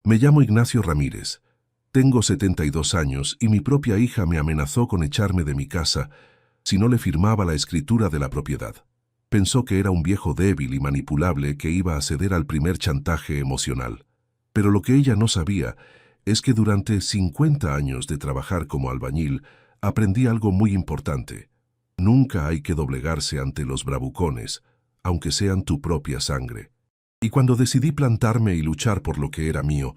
Me llamo Ignacio Ramírez. Tengo 72 años y mi propia hija me amenazó con echarme de mi casa si no le firmaba la escritura de la propiedad. Pensó que era un viejo débil y manipulable que iba a ceder al primer chantaje emocional. Pero lo que ella no sabía es que durante 50 años de trabajar como albañil aprendí algo muy importante. Nunca hay que doblegarse ante los bravucones, aunque sean tu propia sangre. Y cuando decidí plantarme y luchar por lo que era mío,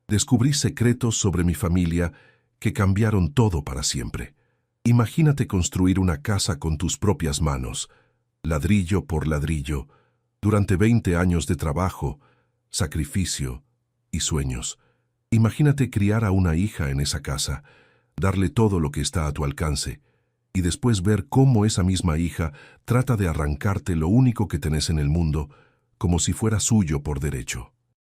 descubrí secretos sobre mi familia que cambiaron todo para siempre. Imagínate construir una casa con tus propias manos, ladrillo por ladrillo, durante 20 años de trabajo, sacrificio y sueños. Imagínate criar a una hija en esa casa, darle todo lo que está a tu alcance, y después ver cómo esa misma hija trata de arrancarte lo único que tenés en el mundo, como si fuera suyo por derecho.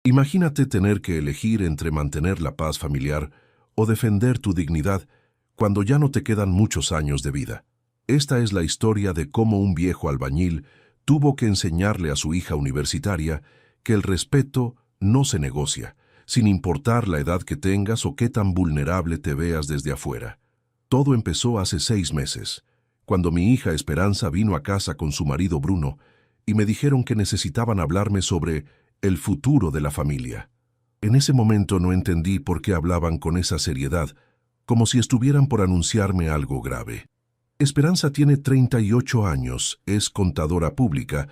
Imagínate tener que elegir entre mantener la paz familiar o defender tu dignidad cuando ya no te quedan muchos años de vida. Esta es la historia de cómo un viejo albañil tuvo que enseñarle a su hija universitaria que el respeto no se negocia, sin importar la edad que tengas o qué tan vulnerable te veas desde afuera. Todo empezó hace 6 meses, cuando mi hija Esperanza vino a casa con su marido Bruno y me dijeron que necesitaban hablarme sobre el futuro de la familia. En ese momento no entendí por qué hablaban con esa seriedad, como si estuvieran por anunciarme algo grave. Esperanza tiene 38 años, es contadora pública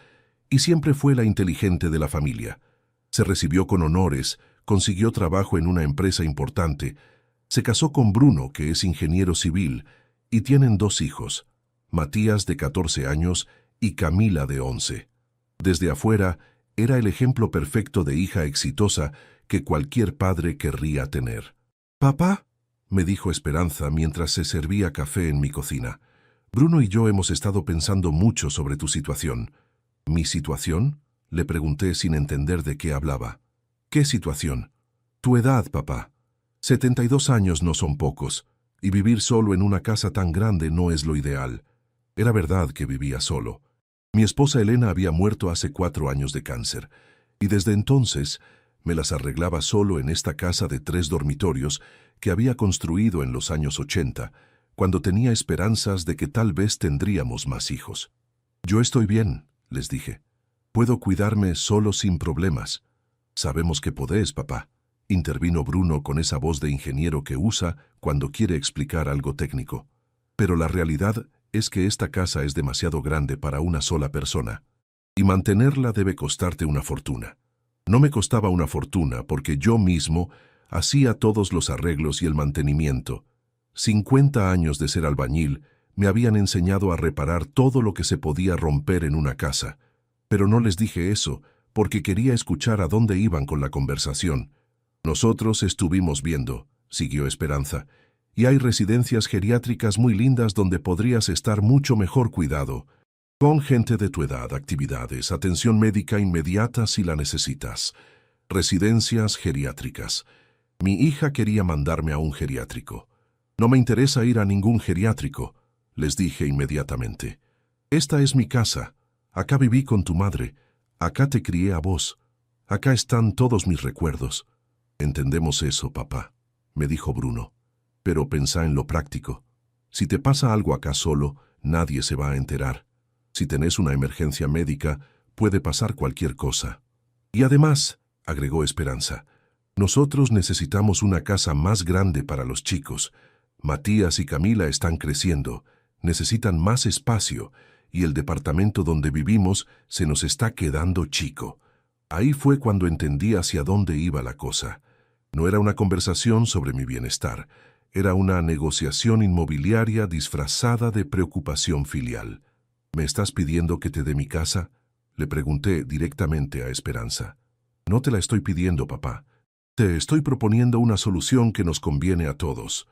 y siempre fue la inteligente de la familia. Se recibió con honores, consiguió trabajo en una empresa importante, se casó con Bruno, que es ingeniero civil, y tienen 2 hijos, Matías de 14 años y Camila de 11. Desde afuera, era el ejemplo perfecto de hija exitosa que cualquier padre querría tener. «Papá», me dijo Esperanza mientras se servía café en mi cocina, «Bruno y yo hemos estado pensando mucho sobre tu situación». «¿Mi situación?», le pregunté sin entender de qué hablaba. «¿Qué situación?». «Tu edad, papá. 72 años no son pocos, y vivir solo en una casa tan grande no es lo ideal». Era verdad que vivía solo. Mi esposa Elena había muerto hace 4 años de cáncer, y desde entonces me las arreglaba solo en esta casa de 3 dormitorios que había construido en los años 80, cuando tenía esperanzas de que tal vez tendríamos más hijos. «Yo estoy bien», les dije. «Puedo cuidarme solo sin problemas». «Sabemos que podés, papá», intervino Bruno con esa voz de ingeniero que usa cuando quiere explicar algo técnico. «Pero la realidad es que esta casa es demasiado grande para una sola persona, y mantenerla debe costarte una fortuna». No me costaba una fortuna porque yo mismo hacía todos los arreglos y el mantenimiento. 50 años de ser albañil me habían enseñado a reparar todo lo que se podía romper en una casa. Pero no les dije eso porque quería escuchar a dónde iban con la conversación. «Nosotros estuvimos viendo», siguió Esperanza, «y hay residencias geriátricas muy lindas donde podrías estar mucho mejor cuidado, con gente de tu edad, actividades, atención médica inmediata si la necesitas. Residencias geriátricas». Mi hija quería mandarme a un geriátrico. «No me interesa ir a ningún geriátrico», les dije inmediatamente. «Esta es mi casa. Acá viví con tu madre. Acá te crié a vos. Acá están todos mis recuerdos». «Entendemos eso, papá», me dijo Bruno. «Pero pensá en lo práctico. Si te pasa algo acá solo, nadie se va a enterar. Si tenés una emergencia médica, puede pasar cualquier cosa. Y además», agregó Esperanza, «nosotros necesitamos una casa más grande para los chicos. Matías y Camila están creciendo, necesitan más espacio, y el departamento donde vivimos se nos está quedando chico». Ahí fue cuando entendí hacia dónde iba la cosa. No era una conversación sobre mi bienestar, era una negociación inmobiliaria disfrazada de preocupación filial. «¿Me estás pidiendo que te dé mi casa?», le pregunté directamente a Esperanza. «No te la estoy pidiendo, papá. Te estoy proponiendo una solución que nos conviene a todos.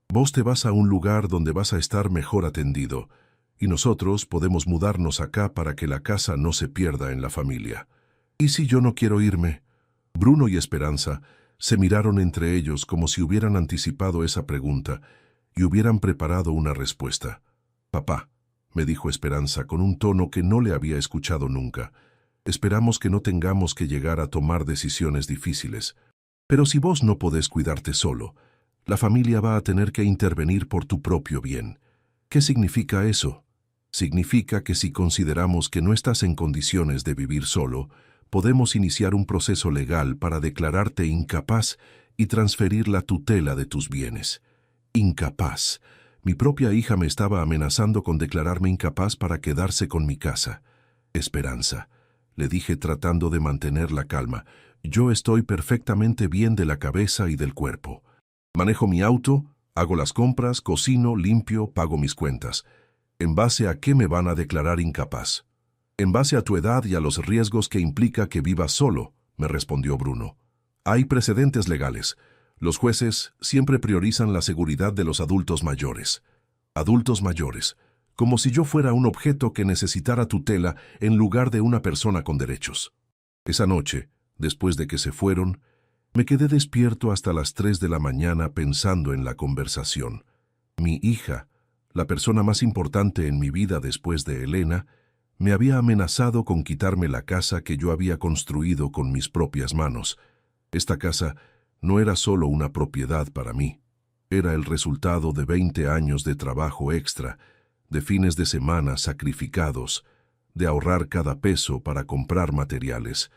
Vos te vas a un lugar donde vas a estar mejor atendido, y nosotros podemos mudarnos acá para que la casa no se pierda en la familia. ¿Y si yo no quiero irme?». Bruno y Esperanza se miraron entre ellos como si hubieran anticipado esa pregunta y hubieran preparado una respuesta. «Papá», me dijo Esperanza con un tono que no le había escuchado nunca, «esperamos que no tengamos que llegar a tomar decisiones difíciles. Pero si vos no podés cuidarte solo, la familia va a tener que intervenir por tu propio bien. ¿Qué significa eso? Significa que si consideramos que no estás en condiciones de vivir solo, podemos iniciar un proceso legal para declararte incapaz y transferir la tutela de tus bienes. Incapaz. Mi propia hija me estaba amenazando con declararme incapaz para quedarse con mi casa. Esperanza, le dije tratando de mantener la calma. Yo estoy perfectamente bien de la cabeza y del cuerpo. Manejo mi auto, hago las compras, cocino, limpio, pago mis cuentas. ¿En base a qué me van a declarar incapaz? En base a tu edad y a los riesgos que implica que vivas solo, me respondió Bruno. Hay precedentes legales. Los jueces siempre priorizan la seguridad de los adultos mayores. Adultos mayores, como si yo fuera un objeto que necesitara tutela en lugar de una persona con derechos. Esa noche, después de que se fueron, me quedé despierto hasta las 3 de la mañana pensando en la conversación. Mi hija, la persona más importante en mi vida después de Elena, me había amenazado con quitarme la casa que yo había construido con mis propias manos. Esta casa no era solo una propiedad para mí. Era el resultado de 20 años de trabajo extra, de fines de semana sacrificados, de ahorrar cada peso para comprar materiales.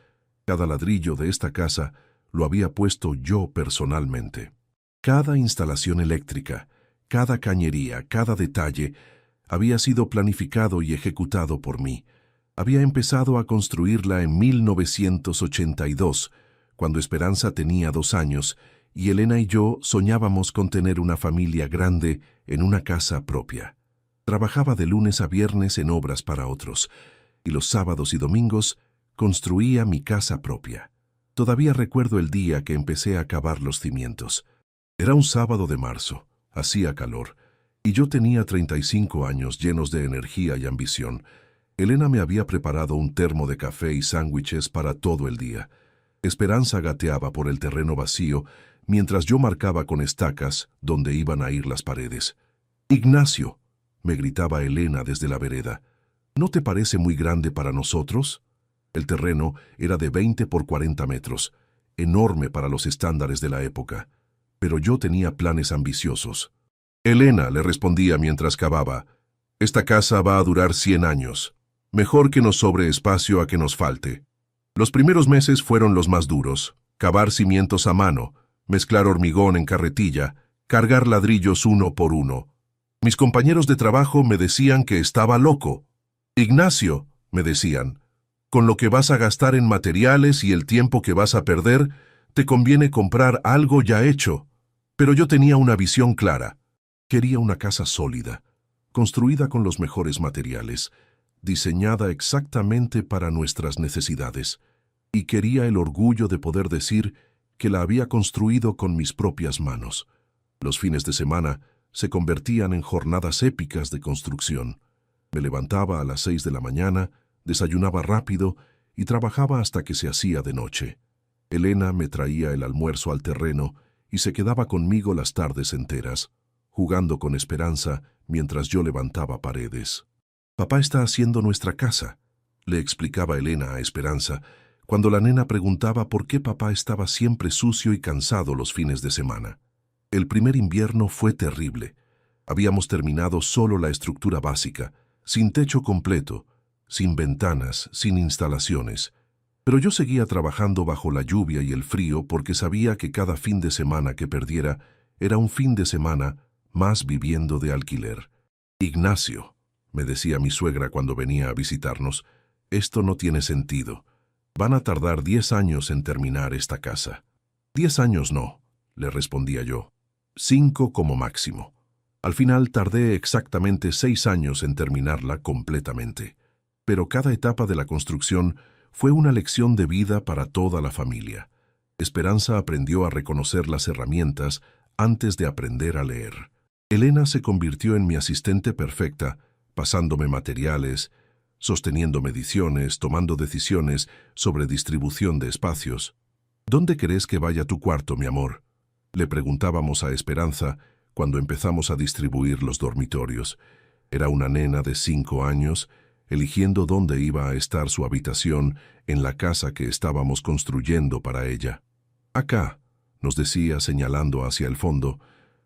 Cada ladrillo de esta casa lo había puesto yo personalmente. Cada instalación eléctrica, cada cañería, cada detalle, había sido planificado y ejecutado por mí. Había empezado a construirla en 1982, cuando Esperanza tenía 2 años, y Elena y yo soñábamos con tener una familia grande en una casa propia. Trabajaba de lunes a viernes en obras para otros, y los sábados y domingos construía mi casa propia. Todavía recuerdo el día que empecé a cavar los cimientos. Era un sábado de marzo, hacía calor, y yo tenía 35 años llenos de energía y ambición. Elena me había preparado un termo de café y sándwiches para todo el día. Esperanza gateaba por el terreno vacío, mientras yo marcaba con estacas donde iban a ir las paredes. «Ignacio», me gritaba Elena desde la vereda, «¿no te parece muy grande para nosotros?» El terreno era de 20 por 40 metros, enorme para los estándares de la época, pero yo tenía planes ambiciosos. «Elena», le respondía mientras cavaba, «esta casa va a durar 100 años. Mejor que nos sobre espacio a que nos falte». Los primeros meses fueron los más duros: cavar cimientos a mano, mezclar hormigón en carretilla, cargar ladrillos uno por uno. Mis compañeros de trabajo me decían que estaba loco. «Ignacio», me decían, «con lo que vas a gastar en materiales y el tiempo que vas a perder, te conviene comprar algo ya hecho». Pero yo tenía una visión clara. Quería una casa sólida, construida con los mejores materiales, diseñada exactamente para nuestras necesidades, y quería el orgullo de poder decir que la había construido con mis propias manos. Los fines de semana se convertían en jornadas épicas de construcción. Me levantaba a las 6 de la mañana, desayunaba rápido y trabajaba hasta que se hacía de noche. Elena me traía el almuerzo al terreno y se quedaba conmigo las tardes enteras, jugando con Esperanza mientras yo levantaba paredes. «Papá está haciendo nuestra casa», le explicaba Elena a Esperanza, cuando la nena preguntaba por qué papá estaba siempre sucio y cansado los fines de semana. El primer invierno fue terrible. Habíamos terminado solo la estructura básica, sin techo completo, sin ventanas, sin instalaciones. Pero yo seguía trabajando bajo la lluvia y el frío porque sabía que cada fin de semana que perdiera era un fin de semana más viviendo de alquiler. «Ignacio», me decía mi suegra cuando venía a visitarnos, «esto no tiene sentido. Van a tardar 10 años en terminar esta casa». «10 años no», le respondía yo. 5 como máximo. Al final tardé exactamente 6 años en terminarla completamente. Pero cada etapa de la construcción fue una lección de vida para toda la familia. Esperanza aprendió a reconocer las herramientas antes de aprender a leer. Elena se convirtió en mi asistente perfecta, pasándome materiales, sosteniendo mediciones, tomando decisiones sobre distribución de espacios. «¿Dónde querés que vaya tu cuarto, mi amor?», le preguntábamos a Esperanza cuando empezamos a distribuir los dormitorios. Era una nena de 5 años, eligiendo dónde iba a estar su habitación en la casa que estábamos construyendo para ella. «Acá», nos decía señalando hacia el fondo,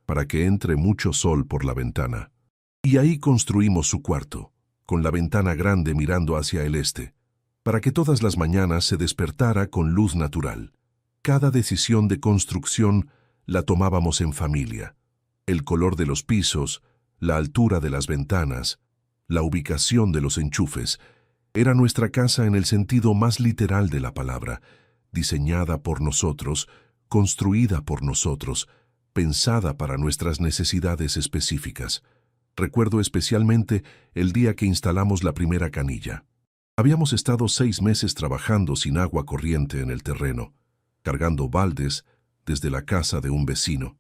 para que entre mucho sol por la ventana. Y ahí construimos su cuarto, con la ventana grande mirando hacia el este, para que todas las mañanas se despertara con luz natural. Cada decisión de construcción la tomábamos en familia. El color de los pisos, la altura de las ventanas, la ubicación de los enchufes. Era nuestra casa en el sentido más literal de la palabra, diseñada por nosotros, construida por nosotros, pensada para nuestras necesidades específicas. Recuerdo especialmente el día que instalamos la primera canilla. Habíamos estado 6 meses trabajando sin agua corriente en el terreno, cargando baldes desde la casa de un vecino.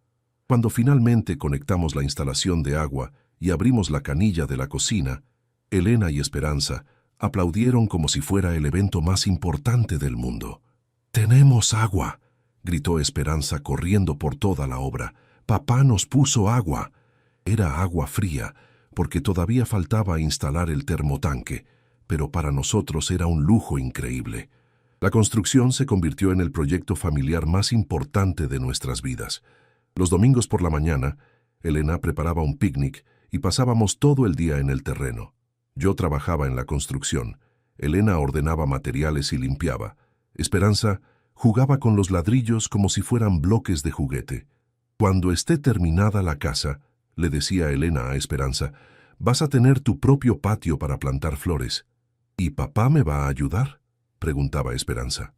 Cuando finalmente conectamos la instalación de agua y abrimos la canilla de la cocina, Elena y Esperanza aplaudieron como si fuera el evento más importante del mundo. «¡Tenemos agua!», gritó Esperanza corriendo por toda la obra. «¡Papá nos puso agua!». Era agua fría, porque todavía faltaba instalar el termotanque, pero para nosotros era un lujo increíble. La construcción se convirtió en el proyecto familiar más importante de nuestras vidas. Los domingos por la mañana, Elena preparaba un picnic y pasábamos todo el día en el terreno. Yo trabajaba en la construcción, Elena ordenaba materiales y limpiaba. Esperanza jugaba con los ladrillos como si fueran bloques de juguete. «Cuando esté terminada la casa», le decía Elena a Esperanza, «vas a tener tu propio patio para plantar flores». «¿Y papá me va a ayudar?», preguntaba Esperanza.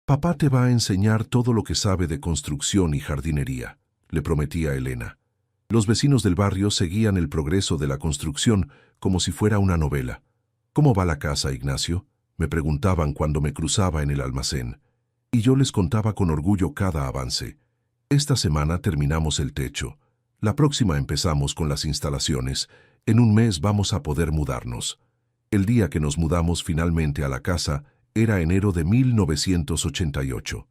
«Papá te va a enseñar todo lo que sabe de construcción y jardinería», le prometía Elena. Los vecinos del barrio seguían el progreso de la construcción como si fuera una novela. «¿Cómo va la casa, Ignacio?», me preguntaban cuando me cruzaba en el almacén. Y yo les contaba con orgullo cada avance. «Esta semana terminamos el techo. La próxima empezamos con las instalaciones. En un mes vamos a poder mudarnos». El día que nos mudamos finalmente a la casa era enero de 1988.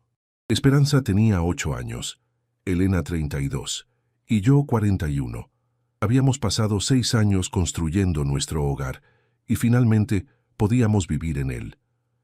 Esperanza tenía 8 años, Elena 32, y yo 41. Habíamos pasado 6 años construyendo nuestro hogar, y finalmente podíamos vivir en él.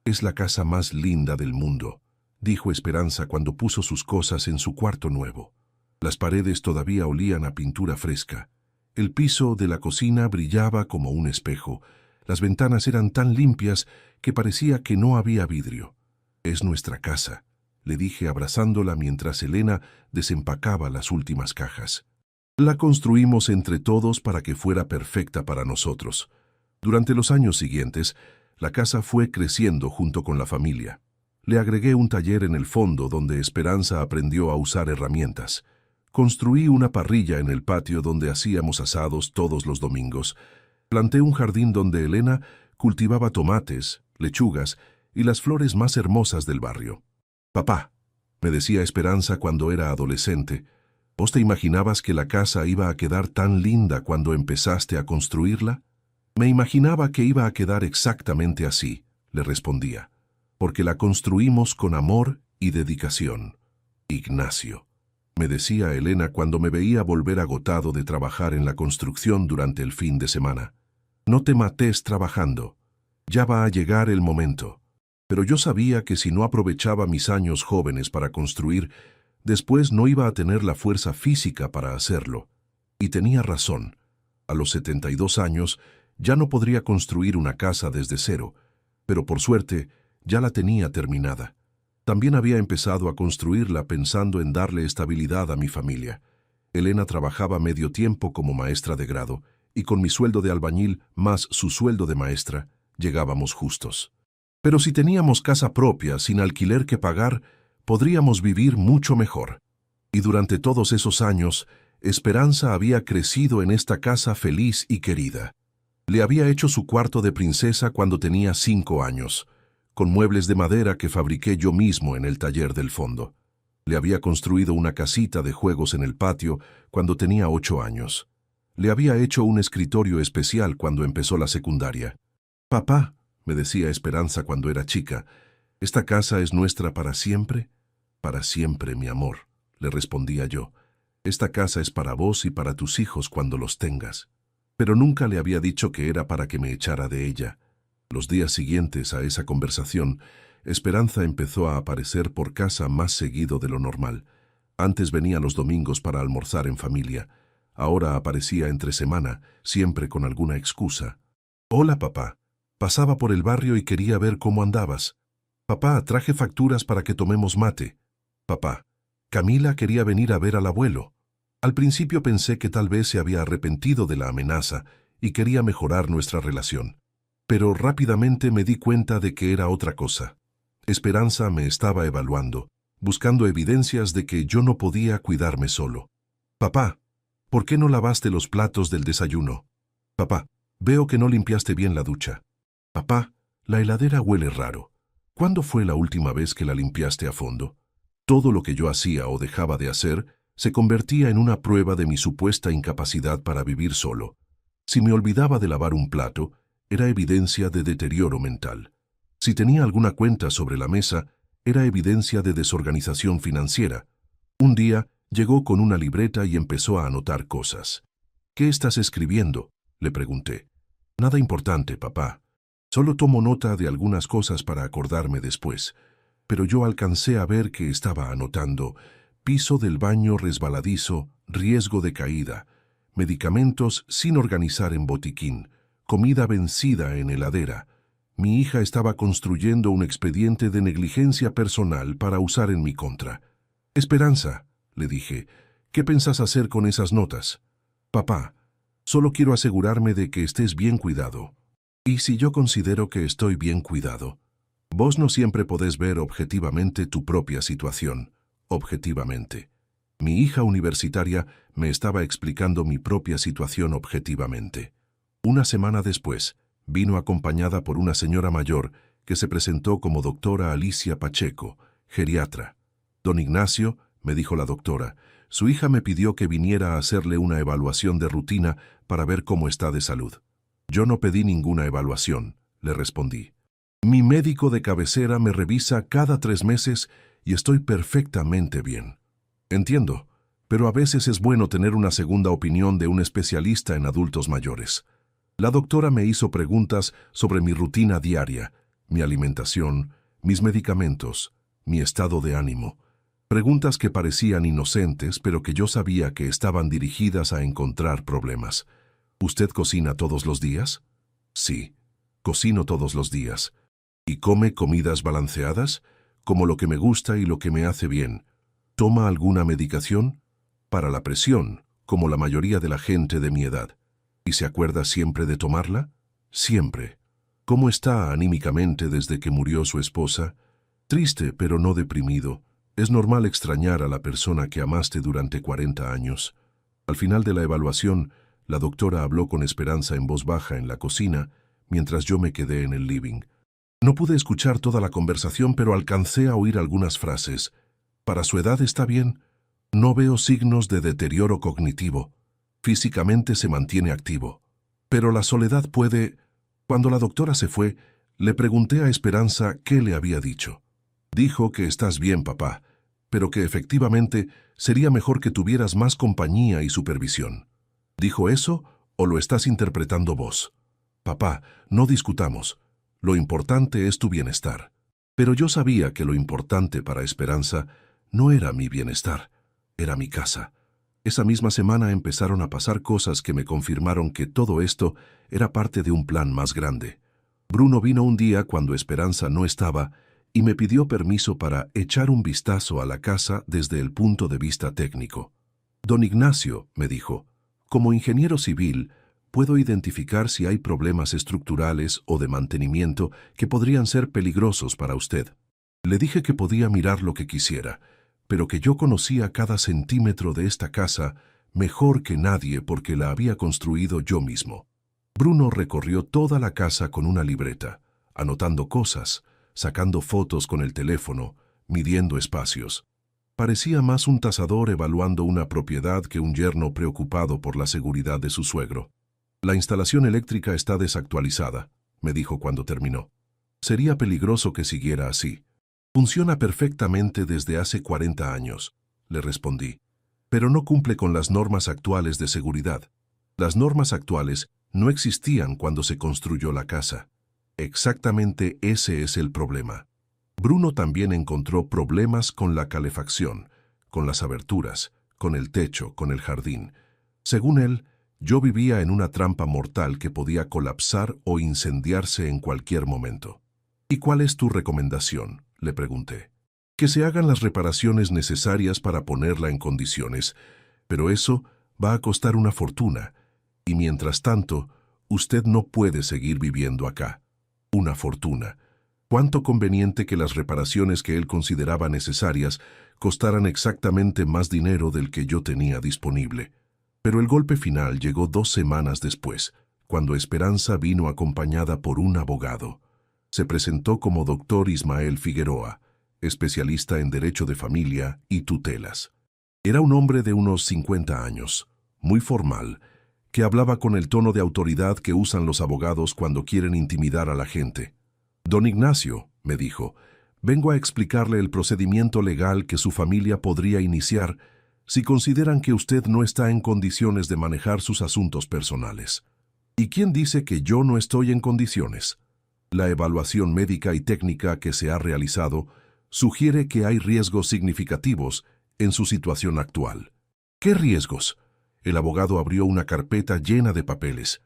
«Es la casa más linda del mundo», dijo Esperanza cuando puso sus cosas en su cuarto nuevo. Las paredes todavía olían a pintura fresca. El piso de la cocina brillaba como un espejo. Las ventanas eran tan limpias que parecía que no había vidrio. «Es nuestra casa», le dije abrazándola mientras Elena desempacaba las últimas cajas. La construimos entre todos para que fuera perfecta para nosotros. Durante los años siguientes, la casa fue creciendo junto con la familia. Le agregué un taller en el fondo donde Esperanza aprendió a usar herramientas. Construí una parrilla en el patio donde hacíamos asados todos los domingos. Planté un jardín donde Elena cultivaba tomates, lechugas y las flores más hermosas del barrio. «Papá», me decía Esperanza cuando era adolescente, «¿vos te imaginabas que la casa iba a quedar tan linda cuando empezaste a construirla?». «Me imaginaba que iba a quedar exactamente así», le respondía, «porque la construimos con amor y dedicación». «Ignacio», me decía Elena cuando me veía volver agotado de trabajar en la construcción durante el fin de semana, «no te mates trabajando. Ya va a llegar el momento». Pero yo sabía que si no aprovechaba mis años jóvenes para construir, después no iba a tener la fuerza física para hacerlo. Y tenía razón. A los 72 años ya no podría construir una casa desde cero, pero por suerte ya la tenía terminada. También había empezado a construirla pensando en darle estabilidad a mi familia. Elena trabajaba medio tiempo como maestra de grado, y con mi sueldo de albañil más su sueldo de maestra, llegábamos justos. Pero si teníamos casa propia, sin alquiler que pagar, podríamos vivir mucho mejor. Y durante todos esos años, Esperanza había crecido en esta casa feliz y querida. Le había hecho su cuarto de princesa cuando tenía 5 años, con muebles de madera que fabriqué yo mismo en el taller del fondo. Le había construido una casita de juegos en el patio cuando tenía 8 años. Le había hecho un escritorio especial cuando empezó la secundaria. «Papá», me decía Esperanza cuando era chica, «¿esta casa es nuestra para siempre?». «Para siempre, mi amor», le respondía yo. «Esta casa es para vos y para tus hijos cuando los tengas». Pero nunca le había dicho que era para que me echara de ella. Los días siguientes a esa conversación, Esperanza empezó a aparecer por casa más seguido de lo normal. Antes venía los domingos para almorzar en familia. Ahora aparecía entre semana, siempre con alguna excusa. «Hola, papá. Pasaba por el barrio y quería ver cómo andabas. Papá, traje facturas para que tomemos mate. Papá, Camila quería venir a ver al abuelo». Al principio pensé que tal vez se había arrepentido de la amenaza y quería mejorar nuestra relación. Pero rápidamente me di cuenta de que era otra cosa. Esperanza me estaba evaluando, buscando evidencias de que yo no podía cuidarme solo. «Papá, ¿por qué no lavaste los platos del desayuno? Papá, veo que no limpiaste bien la ducha. Papá, la heladera huele raro. ¿Cuándo fue la última vez que la limpiaste a fondo?» Todo lo que yo hacía o dejaba de hacer se convertía en una prueba de mi supuesta incapacidad para vivir solo. Si me olvidaba de lavar un plato, era evidencia de deterioro mental. Si tenía alguna cuenta sobre la mesa, era evidencia de desorganización financiera. Un día llegó con una libreta y empezó a anotar cosas. «¿Qué estás escribiendo?», le pregunté. «Nada importante, papá. Solo tomo nota de algunas cosas para acordarme después». Pero yo alcancé a ver que estaba anotando: piso del baño resbaladizo, riesgo de caída, medicamentos sin organizar en botiquín, comida vencida en heladera. Mi hija estaba construyendo un expediente de negligencia personal para usar en mi contra. «Esperanza», le dije, «¿qué pensás hacer con esas notas?» «Papá, solo quiero asegurarme de que estés bien cuidado». «¿Y si yo considero que estoy bien cuidado?» Vos no siempre podés ver objetivamente tu propia situación, objetivamente. Mi hija universitaria me estaba explicando mi propia situación objetivamente. Una semana después, vino acompañada por una señora mayor que se presentó como doctora Alicia Pacheco, geriatra. «Don Ignacio», me dijo la doctora, «su hija me pidió que viniera a hacerle una evaluación de rutina para ver cómo está de salud». «Yo no pedí ninguna evaluación», le respondí. «Mi médico de cabecera me revisa cada 3 meses y estoy perfectamente bien». «Entiendo, pero a veces es bueno tener una segunda opinión de un especialista en adultos mayores». La doctora me hizo preguntas sobre mi rutina diaria, mi alimentación, mis medicamentos, mi estado de ánimo. Preguntas que parecían inocentes, pero que yo sabía que estaban dirigidas a encontrar problemas. «¿Usted cocina todos los días?» «Sí, cocino todos los días». «¿Y come comidas balanceadas? Como lo que me gusta y lo que me hace bien. ¿Toma alguna medicación?» «Para la presión, como la mayoría de la gente de mi edad». «¿Y se acuerda siempre de tomarla?» «Siempre». «¿Cómo está anímicamente desde que murió su esposa?» «Triste, pero no deprimido. Es normal extrañar a la persona que amaste durante 40 años». Al final de la evaluación, la doctora habló con Esperanza en voz baja en la cocina, mientras yo me quedé en el living. No pude escuchar toda la conversación, pero alcancé a oír algunas frases. «Para su edad está bien. No veo signos de deterioro cognitivo. Físicamente se mantiene activo. Pero la soledad puede...». Cuando la doctora se fue, le pregunté a Esperanza qué le había dicho. «Dijo que estás bien, papá, pero que efectivamente sería mejor que tuvieras más compañía y supervisión». «¿Dijo eso o lo estás interpretando vos?» «Papá, no discutamos. Lo importante es tu bienestar». Pero yo sabía que lo importante para Esperanza no era mi bienestar, era mi casa. Esa misma semana empezaron a pasar cosas que me confirmaron que todo esto era parte de un plan más grande. Bruno vino un día cuando Esperanza no estaba y me pidió permiso para echar un vistazo a la casa desde el punto de vista técnico. «Don Ignacio», me dijo, «como ingeniero civil, puedo identificar si hay problemas estructurales o de mantenimiento que podrían ser peligrosos para usted». Le dije que podía mirar lo que quisiera, pero que yo conocía cada centímetro de esta casa mejor que nadie porque la había construido yo mismo. Bruno recorrió toda la casa con una libreta, anotando cosas, sacando fotos con el teléfono, midiendo espacios. Parecía más un tasador evaluando una propiedad que un yerno preocupado por la seguridad de su suegro. «La instalación eléctrica está desactualizada», me dijo cuando terminó. «Sería peligroso que siguiera así». «Funciona perfectamente desde hace 40 años», le respondí, «pero no cumple con las normas actuales de seguridad. Las normas actuales no existían cuando se construyó la casa». Exactamente ese es el problema. Bruno también encontró problemas con la calefacción, con las aberturas, con el techo, con el jardín. Según él, yo vivía en una trampa mortal que podía colapsar o incendiarse en cualquier momento. ¿Y cuál es tu recomendación?, le pregunté. Que se hagan las reparaciones necesarias para ponerla en condiciones, pero eso va a costar una fortuna, y mientras tanto, usted no puede seguir viviendo acá. Una fortuna. Cuánto conveniente que las reparaciones que él consideraba necesarias costaran exactamente más dinero del que yo tenía disponible. Pero el golpe final llegó 2 semanas después, cuando Esperanza vino acompañada por un abogado. Se presentó como Dr. Ismael Figueroa, especialista en Derecho de Familia y Tutelas. Era un hombre de unos 50 años, muy formal, que hablaba con el tono de autoridad que usan los abogados cuando quieren intimidar a la gente. «Don Ignacio», me dijo, «vengo a explicarle el procedimiento legal que su familia podría iniciar si consideran que usted no está en condiciones de manejar sus asuntos personales». «¿Y quién dice que yo no estoy en condiciones?» La evaluación médica y técnica que se ha realizado sugiere que hay riesgos significativos en su situación actual. ¿Qué riesgos? El abogado abrió una carpeta llena de papeles.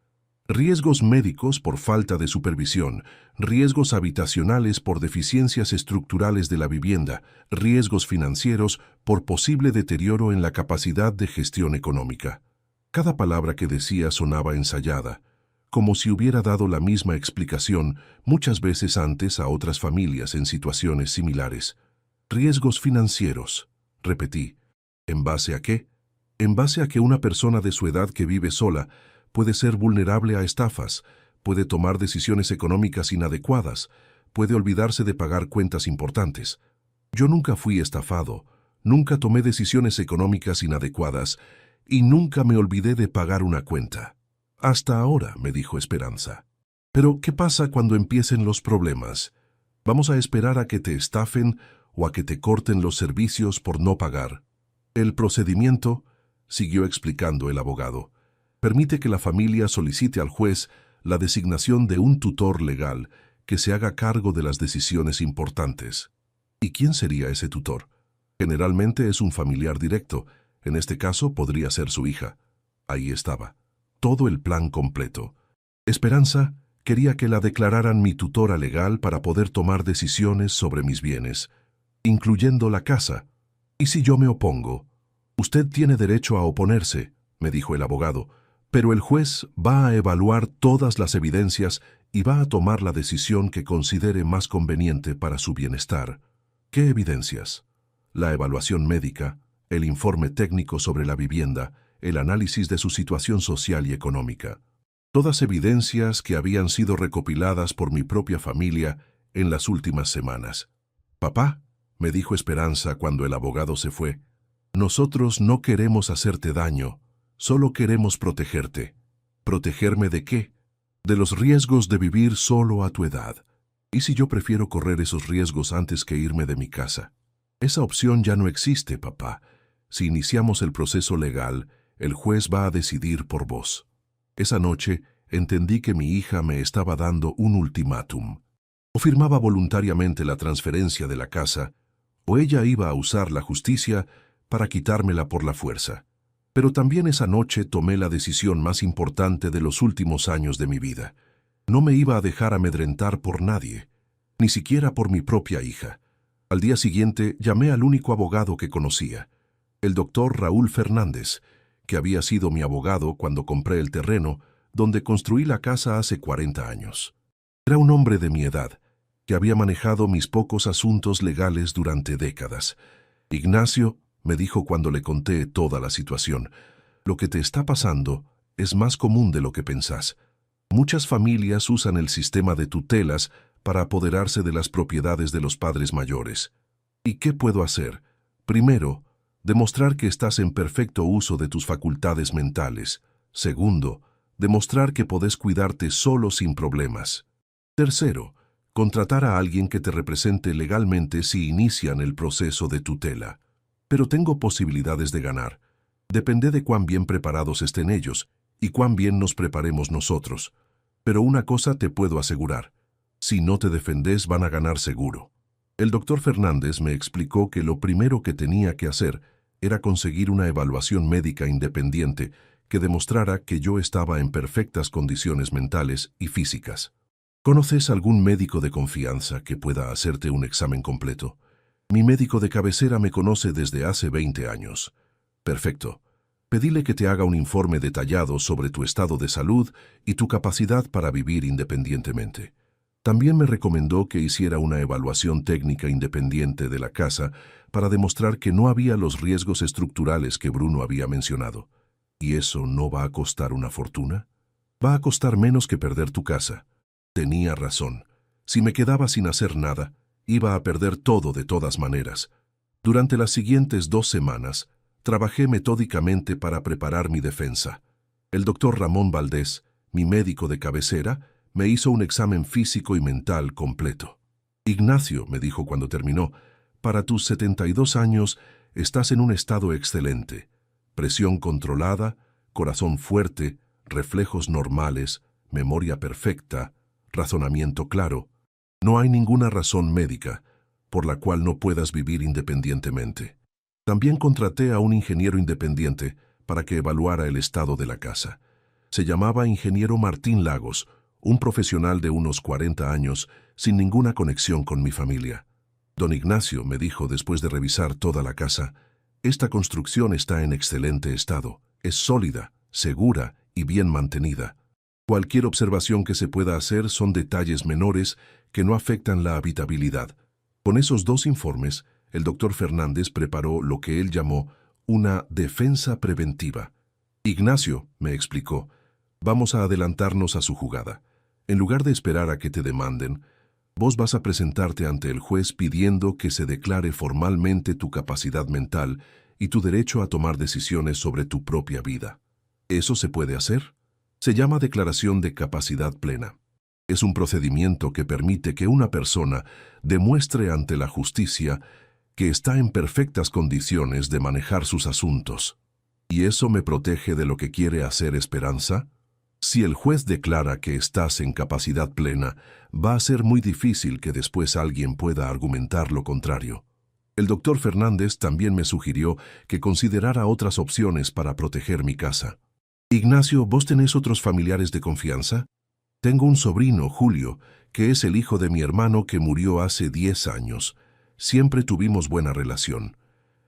Riesgos médicos por falta de supervisión, riesgos habitacionales por deficiencias estructurales de la vivienda, riesgos financieros por posible deterioro en la capacidad de gestión económica. Cada palabra que decía sonaba ensayada, como si hubiera dado la misma explicación muchas veces antes a otras familias en situaciones similares. Riesgos financieros, repetí. ¿En base a qué? En base a que una persona de su edad que vive sola puede ser vulnerable a estafas, puede tomar decisiones económicas inadecuadas, puede olvidarse de pagar cuentas importantes. Yo nunca fui estafado, nunca tomé decisiones económicas inadecuadas y nunca me olvidé de pagar una cuenta. Hasta ahora, me dijo Esperanza. Pero, ¿qué pasa cuando empiecen los problemas? ¿Vamos a esperar a que te estafen o a que te corten los servicios por no pagar? El procedimiento, siguió explicando el abogado, permite que la familia solicite al juez la designación de un tutor legal que se haga cargo de las decisiones importantes. ¿Y quién sería ese tutor? Generalmente es un familiar directo, en este caso podría ser su hija. Ahí estaba, todo el plan completo. Esperanza quería que la declararan mi tutora legal para poder tomar decisiones sobre mis bienes, incluyendo la casa. ¿Y si yo me opongo? Usted tiene derecho a oponerse, me dijo el abogado, pero el juez va a evaluar todas las evidencias y va a tomar la decisión que considere más conveniente para su bienestar. ¿Qué evidencias? La evaluación médica, el informe técnico sobre la vivienda, el análisis de su situación social y económica. Todas evidencias que habían sido recopiladas por mi propia familia en las últimas semanas. «Papá», me dijo Esperanza cuando el abogado se fue, «nosotros no queremos hacerte daño, solo queremos protegerte». ¿Protegerme de qué? De los riesgos de vivir solo a tu edad. ¿Y si yo prefiero correr esos riesgos antes que irme de mi casa? Esa opción ya no existe, papá. Si iniciamos el proceso legal, el juez va a decidir por vos. Esa noche entendí que mi hija me estaba dando un ultimátum. O firmaba voluntariamente la transferencia de la casa, o ella iba a usar la justicia para quitármela por la fuerza. Pero también esa noche tomé la decisión más importante de los últimos años de mi vida. No me iba a dejar amedrentar por nadie, ni siquiera por mi propia hija. Al día siguiente llamé al único abogado que conocía, el doctor Raúl Fernández, que había sido mi abogado cuando compré el terreno donde construí la casa hace 40 años. Era un hombre de mi edad, que había manejado mis pocos asuntos legales durante décadas. «Ignacio», me dijo cuando le conté toda la situación, «lo que te está pasando es más común de lo que pensás. Muchas familias usan el sistema de tutelas para apoderarse de las propiedades de los padres mayores. ¿Y qué puedo hacer? Primero, demostrar que estás en perfecto uso de tus facultades mentales. Segundo, demostrar que podés cuidarte solo sin problemas. Tercero, contratar a alguien que te represente legalmente si inician el proceso de tutela. Pero tengo posibilidades de ganar. Depende de cuán bien preparados estén ellos y cuán bien nos preparemos nosotros. Pero una cosa te puedo asegurar. Si no te defendés, van a ganar seguro». El doctor Fernández me explicó que lo primero que tenía que hacer era conseguir una evaluación médica independiente que demostrara que yo estaba en perfectas condiciones mentales y físicas. ¿Conoces algún médico de confianza que pueda hacerte un examen completo? Mi médico de cabecera me conoce desde hace 20 años. Perfecto. Pedile que te haga un informe detallado sobre tu estado de salud y tu capacidad para vivir independientemente. También me recomendó que hiciera una evaluación técnica independiente de la casa para demostrar que no había los riesgos estructurales que Bruno había mencionado. ¿Y eso no va a costar una fortuna? Va a costar menos que perder tu casa. Tenía razón. Si me quedaba sin hacer nada, iba a perder todo de todas maneras. Durante las siguientes 2 semanas, trabajé metódicamente para preparar mi defensa. El doctor Ramón Valdés, mi médico de cabecera, me hizo un examen físico y mental completo. Ignacio, me dijo cuando terminó, para tus 72 años estás en un estado excelente. Presión controlada, corazón fuerte, reflejos normales, memoria perfecta, razonamiento claro. No hay ninguna razón médica por la cual no puedas vivir independientemente. También contraté a un ingeniero independiente para que evaluara el estado de la casa. Se llamaba ingeniero Martín Lagos, un profesional de unos 40 años, sin ninguna conexión con mi familia. Don Ignacio me dijo después de revisar toda la casa, esta construcción está en excelente estado, es sólida, segura y bien mantenida. Cualquier observación que se pueda hacer son detalles menores que no afectan la habitabilidad. Con esos 2 informes, el doctor Fernández preparó lo que él llamó una defensa preventiva. Ignacio, me explicó, vamos a adelantarnos a su jugada. En lugar de esperar a que te demanden, vos vas a presentarte ante el juez pidiendo que se declare formalmente tu capacidad mental y tu derecho a tomar decisiones sobre tu propia vida. ¿Eso se puede hacer? Se llama declaración de capacidad plena. Es un procedimiento que permite que una persona demuestre ante la justicia que está en perfectas condiciones de manejar sus asuntos. ¿Y eso me protege de lo que quiere hacer Esperanza? Si el juez declara que estás en capacidad plena, va a ser muy difícil que después alguien pueda argumentar lo contrario. El doctor Fernández también me sugirió que considerara otras opciones para proteger mi casa. Ignacio, ¿vos tenés otros familiares de confianza? Tengo un sobrino, Julio, que es el hijo de mi hermano que murió hace 10 años. Siempre tuvimos buena relación.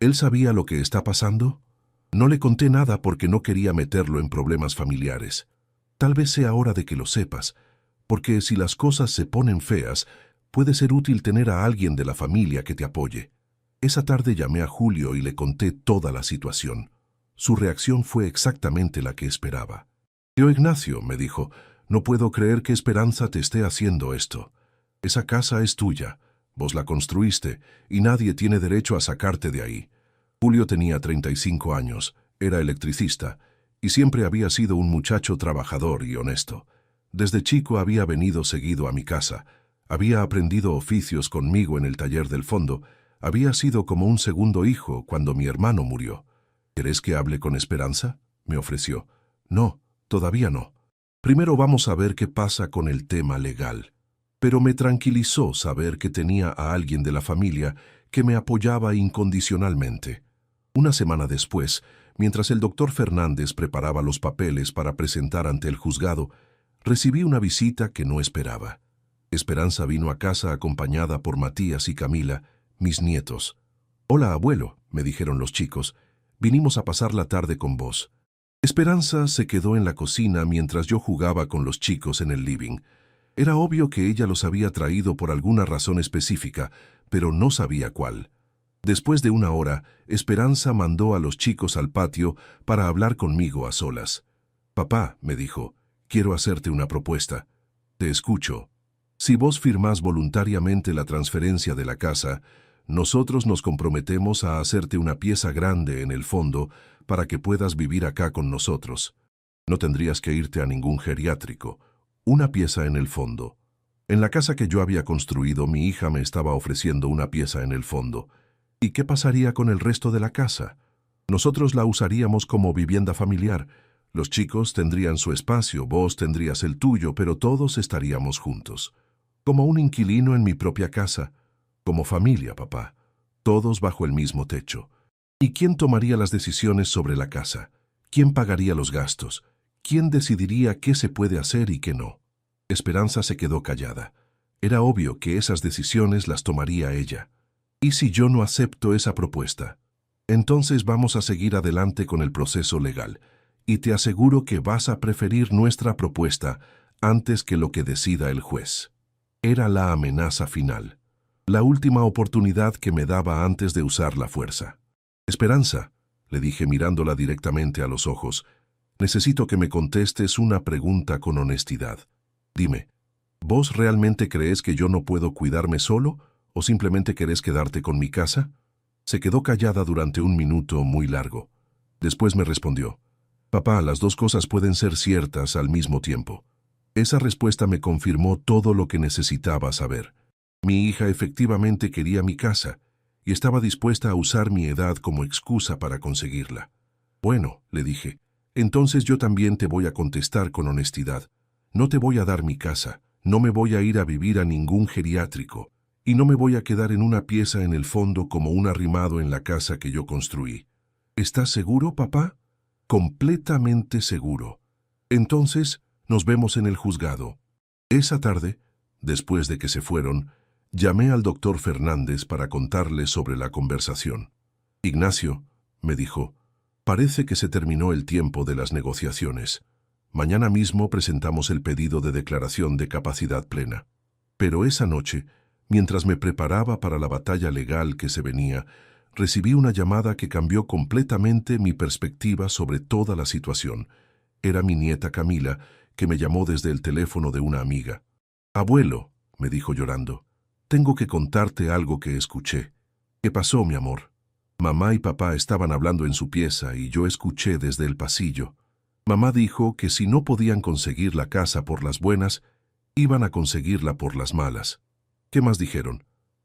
¿Él sabía lo que está pasando? No le conté nada porque no quería meterlo en problemas familiares. Tal vez sea hora de que lo sepas, porque si las cosas se ponen feas, puede ser útil tener a alguien de la familia que te apoye. Esa tarde llamé a Julio y le conté toda la situación. Su reacción fue exactamente la que esperaba. «Tío Ignacio», me dijo, «no puedo creer que Esperanza te esté haciendo esto. Esa casa es tuya, vos la construiste y nadie tiene derecho a sacarte de ahí». Julio tenía 35 años, era electricista y siempre había sido un muchacho trabajador y honesto. Desde chico había venido seguido a mi casa, había aprendido oficios conmigo en el taller del fondo, había sido como un segundo hijo cuando mi hermano murió. «¿Querés que hable con Esperanza?», me ofreció. «No, todavía no. Primero vamos a ver qué pasa con el tema legal». Pero me tranquilizó saber que tenía a alguien de la familia que me apoyaba incondicionalmente. Una semana después, mientras el doctor Fernández preparaba los papeles para presentar ante el juzgado, recibí una visita que no esperaba. Esperanza vino a casa acompañada por Matías y Camila, mis nietos. «Hola, abuelo», me dijeron los chicos, «vinimos a pasar la tarde con vos». Esperanza se quedó en la cocina mientras yo jugaba con los chicos en el living. Era obvio que ella los había traído por alguna razón específica, pero no sabía cuál. Después de una hora, Esperanza mandó a los chicos al patio para hablar conmigo a solas. «Papá», me dijo, «quiero hacerte una propuesta». «Te escucho». «Si vos firmás voluntariamente la transferencia de la casa, nosotros nos comprometemos a hacerte una pieza grande en el fondo para que puedas vivir acá con nosotros. No tendrías que irte a ningún geriátrico. Una pieza en el fondo». En la casa que yo había construido, mi hija me estaba ofreciendo una pieza en el fondo. ¿Y qué pasaría con el resto de la casa? Nosotros la usaríamos como vivienda familiar. Los chicos tendrían su espacio, vos tendrías el tuyo, pero todos estaríamos juntos. Como un inquilino en mi propia casa. Como familia, papá. Todos bajo el mismo techo. ¿Y quién tomaría las decisiones sobre la casa? ¿Quién pagaría los gastos? ¿Quién decidiría qué se puede hacer y qué no? Esperanza se quedó callada. Era obvio que esas decisiones las tomaría ella. ¿Y si yo no acepto esa propuesta? Entonces vamos a seguir adelante con el proceso legal, y te aseguro que vas a preferir nuestra propuesta antes que lo que decida el juez. Era la amenaza final, la última oportunidad que me daba antes de usar la fuerza. Esperanza, le dije mirándola directamente a los ojos, necesito que me contestes una pregunta con honestidad. Dime, ¿vos realmente crees que yo no puedo cuidarme solo o simplemente querés quedarte con mi casa? Se quedó callada durante un minuto muy largo. Después me respondió, papá, las dos cosas pueden ser ciertas al mismo tiempo. Esa respuesta me confirmó todo lo que necesitaba saber. Mi hija efectivamente quería mi casa y estaba dispuesta a usar mi edad como excusa para conseguirla. Bueno, le dije, entonces yo también te voy a contestar con honestidad. No te voy a dar mi casa, no me voy a ir a vivir a ningún geriátrico, y no me voy a quedar en una pieza en el fondo como un arrimado en la casa que yo construí. ¿Estás seguro, papá? Completamente seguro. Entonces, nos vemos en el juzgado. Esa tarde, después de que se fueron, llamé al doctor Fernández para contarle sobre la conversación. Ignacio, me dijo, parece que se terminó el tiempo de las negociaciones. Mañana mismo presentamos el pedido de declaración de capacidad plena. Pero esa noche, mientras me preparaba para la batalla legal que se venía, recibí una llamada que cambió completamente mi perspectiva sobre toda la situación. Era mi nieta Camila, que me llamó desde el teléfono de una amiga. Abuelo, me dijo llorando, tengo que contarte algo que escuché. ¿Qué pasó, mi amor? Mamá y papá estaban hablando en su pieza y yo escuché desde el pasillo. Mamá dijo que si no podían conseguir la casa por las buenas, iban a conseguirla por las malas. ¿Qué más dijeron?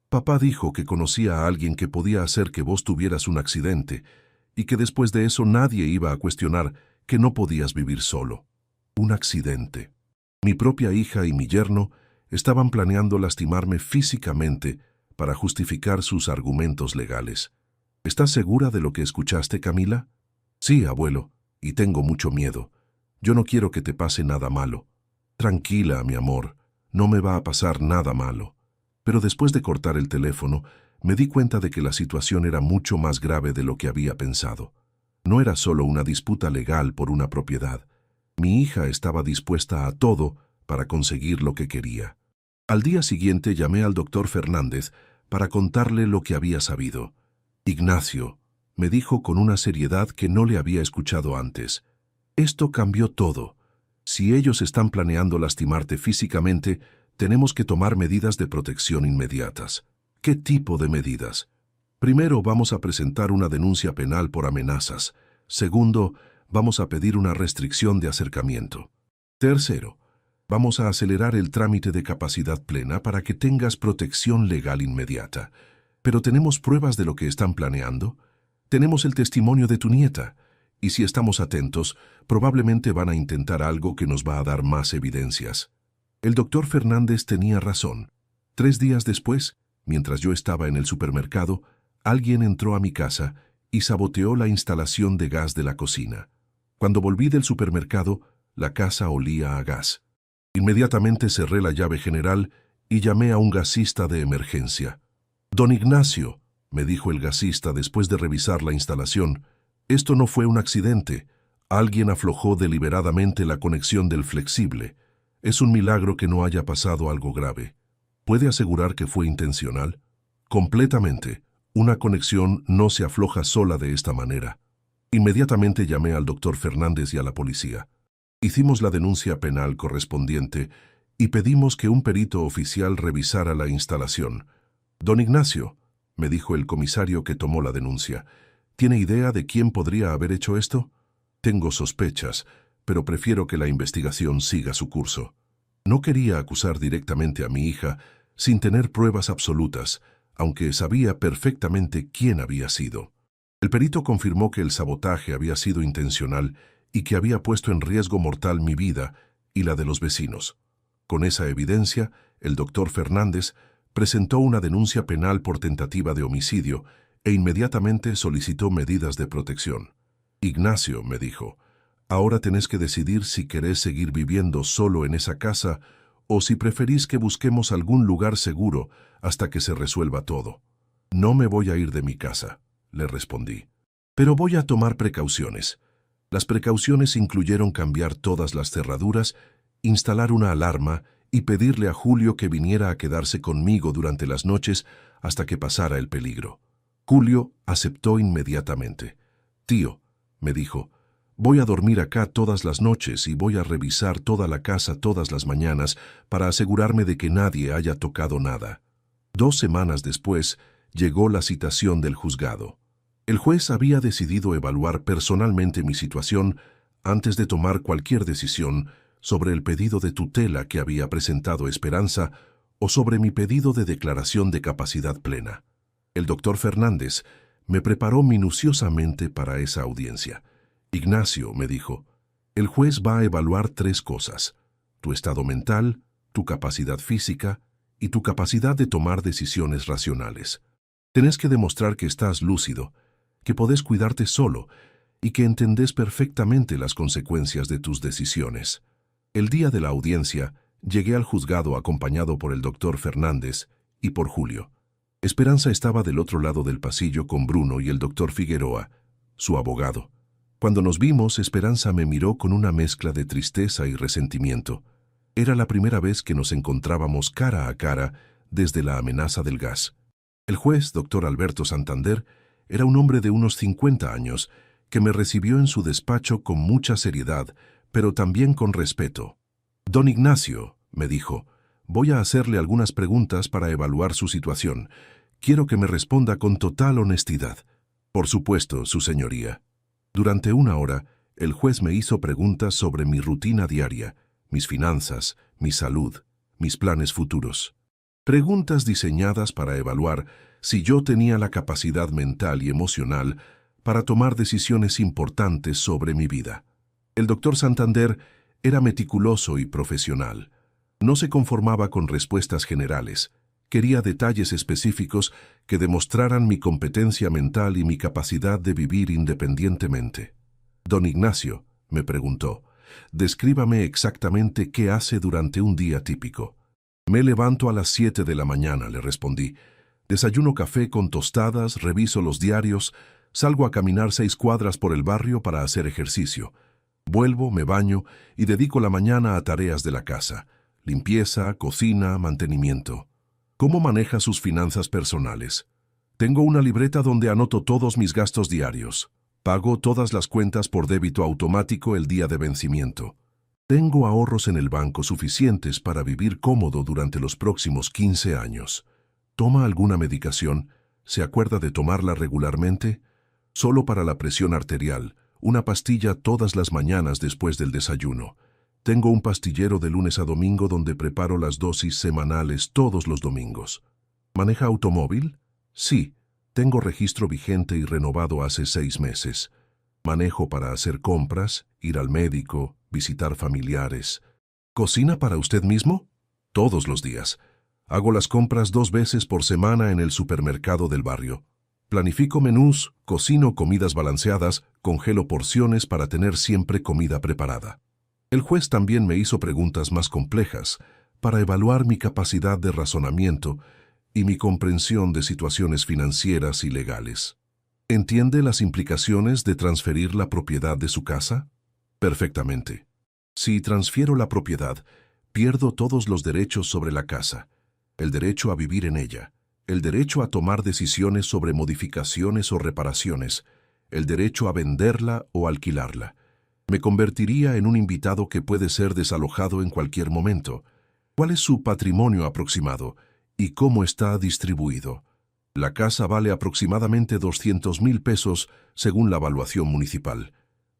Papá dijo que conocía a alguien que podía hacer que vos tuvieras un accidente y que después de eso nadie iba a cuestionar que no podías vivir solo. Un accidente. Mi propia hija y mi yerno estaban planeando lastimarme físicamente para justificar sus argumentos legales. ¿Estás segura de lo que escuchaste, Camila? Sí, abuelo, y tengo mucho miedo. Yo no quiero que te pase nada malo. Tranquila, mi amor, no me va a pasar nada malo. Pero después de cortar el teléfono, me di cuenta de que la situación era mucho más grave de lo que había pensado. No era solo una disputa legal por una propiedad. Mi hija estaba dispuesta a todo para conseguir lo que quería. Al día siguiente llamé al doctor Fernández para contarle lo que había sabido. Ignacio, me dijo con una seriedad que no le había escuchado antes, esto cambió todo. Si ellos están planeando lastimarte físicamente, tenemos que tomar medidas de protección inmediatas. ¿Qué tipo de medidas? Primero, vamos a presentar una denuncia penal por amenazas. Segundo, vamos a pedir una restricción de acercamiento. Tercero, vamos a acelerar el trámite de capacidad plena para que tengas protección legal inmediata. Pero ¿tenemos pruebas de lo que están planeando? Tenemos el testimonio de tu nieta, y si estamos atentos, probablemente van a intentar algo que nos va a dar más evidencias. El doctor Fernández tenía razón. 3 días después, mientras yo estaba en el supermercado, alguien entró a mi casa y saboteó la instalación de gas de la cocina. Cuando volví del supermercado, la casa olía a gas. Inmediatamente cerré la llave general y llamé a un gasista de emergencia. Don Ignacio, me dijo el gasista después de revisar la instalación, esto no fue un accidente. Alguien aflojó deliberadamente la conexión del flexible. Es un milagro que no haya pasado algo grave. ¿Puede asegurar que fue intencional? Completamente. Una conexión no se afloja sola de esta manera. Inmediatamente llamé al doctor Fernández y a la policía. Hicimos la denuncia penal correspondiente y pedimos que un perito oficial revisara la instalación. Don Ignacio, me dijo el comisario que tomó la denuncia, ¿tiene idea de quién podría haber hecho esto? Tengo sospechas, pero prefiero que la investigación siga su curso. No quería acusar directamente a mi hija sin tener pruebas absolutas, aunque sabía perfectamente quién había sido. El perito confirmó que el sabotaje había sido intencional y que había puesto en riesgo mortal mi vida y la de los vecinos. Con esa evidencia, el doctor Fernández presentó una denuncia penal por tentativa de homicidio e inmediatamente solicitó medidas de protección. Ignacio, me dijo, ahora tenés que decidir si querés seguir viviendo solo en esa casa o si preferís que busquemos algún lugar seguro hasta que se resuelva todo. No me voy a ir de mi casa, le respondí, pero voy a tomar precauciones. Las precauciones incluyeron cambiar todas las cerraduras, instalar una alarma y pedirle a Julio que viniera a quedarse conmigo durante las noches hasta que pasara el peligro. Julio aceptó inmediatamente. Tío, me dijo, voy a dormir acá todas las noches y voy a revisar toda la casa todas las mañanas para asegurarme de que nadie haya tocado nada. 2 semanas después, llegó la citación del juzgado. El juez había decidido evaluar personalmente mi situación antes de tomar cualquier decisión sobre el pedido de tutela que había presentado Esperanza o sobre mi pedido de declaración de capacidad plena. El doctor Fernández me preparó minuciosamente para esa audiencia. Ignacio, me dijo, el juez va a evaluar 3 cosas: tu estado mental, tu capacidad física y tu capacidad de tomar decisiones racionales. Tenés que demostrar que estás lúcido, que podés cuidarte solo y que entendés perfectamente las consecuencias de tus decisiones. El día de la audiencia, llegué al juzgado acompañado por el doctor Fernández y por Julio. Esperanza estaba del otro lado del pasillo con Bruno y el doctor Figueroa, su abogado. Cuando nos vimos, Esperanza me miró con una mezcla de tristeza y resentimiento. Era la primera vez que nos encontrábamos cara a cara desde la amenaza del gas. El juez, doctor Alberto Santander, era un hombre de unos 50 años, que me recibió en su despacho con mucha seriedad, pero también con respeto. Don Ignacio, me dijo, voy a hacerle algunas preguntas para evaluar su situación. Quiero que me responda con total honestidad. Por supuesto, su señoría. Durante 1 hora, el juez me hizo preguntas sobre mi rutina diaria, mis finanzas, mi salud, mis planes futuros. Preguntas diseñadas para evaluar si yo tenía la capacidad mental y emocional para tomar decisiones importantes sobre mi vida. El doctor Santander era meticuloso y profesional. No se conformaba con respuestas generales. Quería detalles específicos que demostraran mi competencia mental y mi capacidad de vivir independientemente. Don Ignacio, me preguntó, descríbame exactamente qué hace durante un día típico. Me levanto a las 7 de la mañana, le respondí. Desayuno café con tostadas, reviso los diarios, salgo a caminar 6 cuadras por el barrio para hacer ejercicio. Vuelvo, me baño y dedico la mañana a tareas de la casa: limpieza, cocina, mantenimiento. ¿Cómo maneja sus finanzas personales? Tengo una libreta donde anoto todos mis gastos diarios. Pago todas las cuentas por débito automático el día de vencimiento. Tengo ahorros en el banco suficientes para vivir cómodo durante los próximos 15 años. ¿Toma alguna medicación? ¿Se acuerda de tomarla regularmente? Solo para la presión arterial, una pastilla todas las mañanas después del desayuno. Tengo un pastillero de lunes a domingo donde preparo las dosis semanales todos los domingos. ¿Maneja automóvil? Sí, tengo registro vigente y renovado hace 6 meses. Manejo para hacer compras, ir al médico, visitar familiares. ¿Cocina para usted mismo? Todos los días. Hago las compras 2 veces por semana en el supermercado del barrio. Planifico menús, cocino comidas balanceadas, congelo porciones para tener siempre comida preparada. El juez también me hizo preguntas más complejas para evaluar mi capacidad de razonamiento y mi comprensión de situaciones financieras y legales. ¿Entiende las implicaciones de transferir la propiedad de su casa? Perfectamente. Si transfiero la propiedad, pierdo todos los derechos sobre la casa: el derecho a vivir en ella, el derecho a tomar decisiones sobre modificaciones o reparaciones, el derecho a venderla o alquilarla. Me convertiría en un invitado que puede ser desalojado en cualquier momento. ¿Cuál es su patrimonio aproximado y cómo está distribuido? La casa vale aproximadamente 200,000 pesos según la evaluación municipal.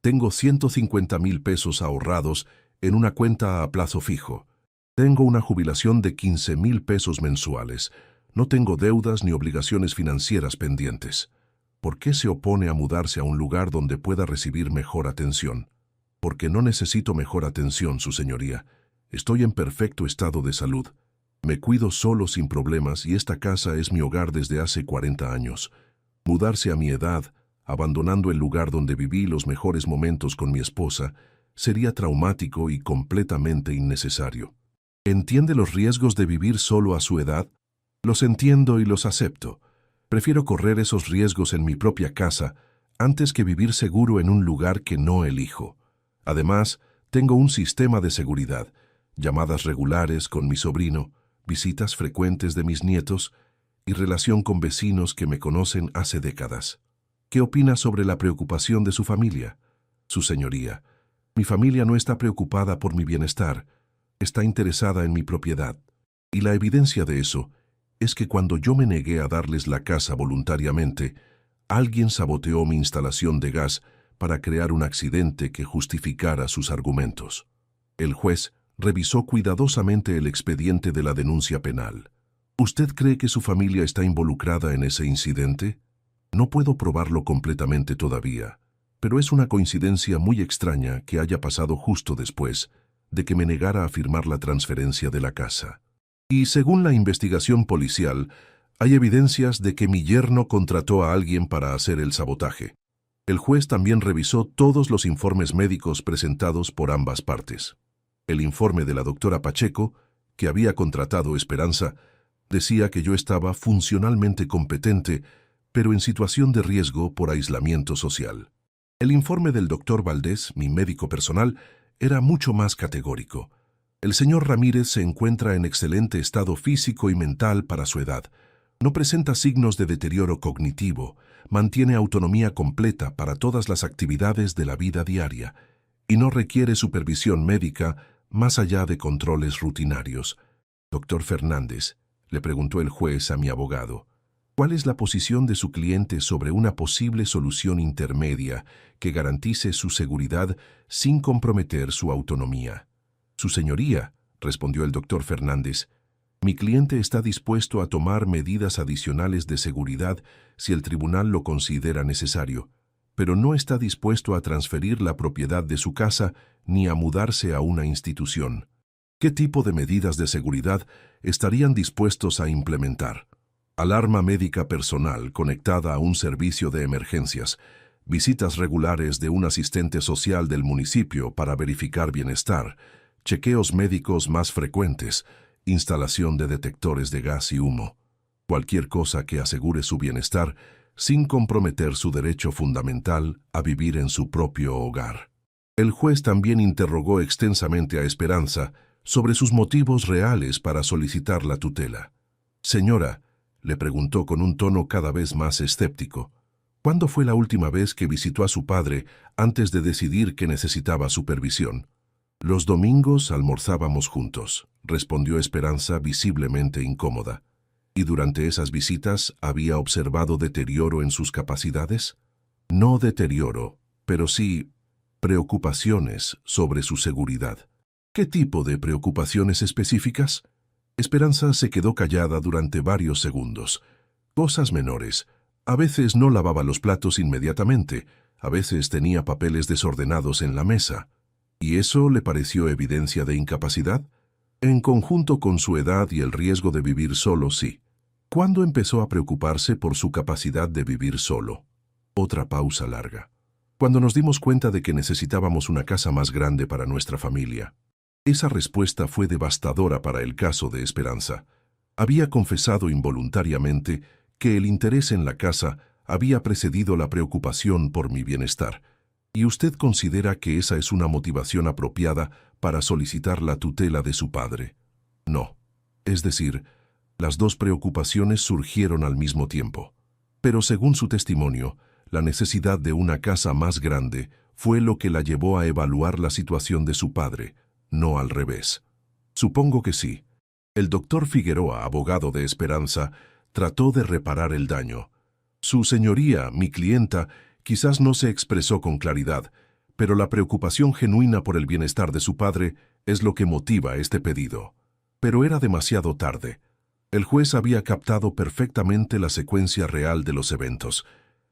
Tengo 150,000 pesos ahorrados en una cuenta a plazo fijo. Tengo una jubilación de 15,000 pesos mensuales. No tengo deudas ni obligaciones financieras pendientes. ¿Por qué se opone a mudarse a un lugar donde pueda recibir mejor atención? Porque no necesito mejor atención, su señoría. Estoy en perfecto estado de salud. Me cuido solo sin problemas y esta casa es mi hogar desde hace 40 años. Mudarse a mi edad, abandonando el lugar donde viví los mejores momentos con mi esposa, sería traumático y completamente innecesario. ¿Entiende los riesgos de vivir solo a su edad? Los entiendo y los acepto. Prefiero correr esos riesgos en mi propia casa antes que vivir seguro en un lugar que no elijo. Además, tengo un sistema de seguridad, llamadas regulares con mi sobrino, visitas frecuentes de mis nietos y relación con vecinos que me conocen hace décadas. ¿Qué opina sobre la preocupación de su familia? Su señoría, mi familia no está preocupada por mi bienestar, está interesada en mi propiedad. Y la evidencia de eso es que cuando yo me negué a darles la casa voluntariamente, alguien saboteó mi instalación de gas para crear un accidente que justificara sus argumentos. El juez revisó cuidadosamente el expediente de la denuncia penal. ¿Usted cree que su familia está involucrada en ese incidente? No puedo probarlo completamente todavía, pero es una coincidencia muy extraña que haya pasado justo después de que me negara a firmar la transferencia de la casa. Y según la investigación policial, hay evidencias de que mi yerno contrató a alguien para hacer el sabotaje. El juez también revisó todos los informes médicos presentados por ambas partes. El informe de la doctora Pacheco, que había contratado Esperanza, decía que yo estaba funcionalmente competente, pero en situación de riesgo por aislamiento social. El informe del doctor Valdés, mi médico personal, era mucho más categórico. El señor Ramírez se encuentra en excelente estado físico y mental para su edad. No presenta signos de deterioro cognitivo, mantiene autonomía completa para todas las actividades de la vida diaria y no requiere supervisión médica más allá de controles rutinarios. Doctor Fernández, le preguntó el juez a mi abogado, ¿cuál es la posición de su cliente sobre una posible solución intermedia que garantice su seguridad sin comprometer su autonomía? Su señoría, respondió el doctor Fernández, mi cliente está dispuesto a tomar medidas adicionales de seguridad si el tribunal lo considera necesario, pero no está dispuesto a transferir la propiedad de su casa ni a mudarse a una institución. ¿Qué tipo de medidas de seguridad estarían dispuestos a implementar? Alarma médica personal conectada a un servicio de emergencias, visitas regulares de un asistente social del municipio para verificar bienestar, chequeos médicos más frecuentes, instalación de detectores de gas y humo. Cualquier cosa que asegure su bienestar sin comprometer su derecho fundamental a vivir en su propio hogar. El juez también interrogó extensamente a Esperanza sobre sus motivos reales para solicitar la tutela. Señora, le preguntó con un tono cada vez más escéptico, ¿cuándo fue la última vez que visitó a su padre antes de decidir que necesitaba supervisión? Los domingos almorzábamos juntos, respondió Esperanza visiblemente incómoda. ¿Y durante esas visitas había observado deterioro en sus capacidades? No deterioro, pero sí preocupaciones sobre su seguridad. ¿Qué tipo de preocupaciones específicas? Esperanza se quedó callada durante varios segundos. Cosas menores. A veces no lavaba los platos inmediatamente, a veces tenía papeles desordenados en la mesa. ¿Y eso le pareció evidencia de incapacidad? En conjunto con su edad y el riesgo de vivir solo, sí. ¿Cuándo empezó a preocuparse por su capacidad de vivir solo? Otra pausa larga. Cuando nos dimos cuenta de que necesitábamos una casa más grande para nuestra familia. Esa respuesta fue devastadora para el caso de Esperanza. Había confesado involuntariamente que el interés en la casa había precedido la preocupación por mi bienestar. ¿Y usted considera que esa es una motivación apropiada para solicitar la tutela de su padre? No. Es decir, las dos preocupaciones surgieron al mismo tiempo. Pero según su testimonio, la necesidad de una casa más grande fue lo que la llevó a evaluar la situación de su padre, no al revés. Supongo que sí. El doctor Figueroa, abogado de Esperanza, trató de reparar el daño. Su señoría, mi clienta, quizás no se expresó con claridad, pero la preocupación genuina por el bienestar de su padre es lo que motiva este pedido. Pero era demasiado tarde. El juez había captado perfectamente la secuencia real de los eventos.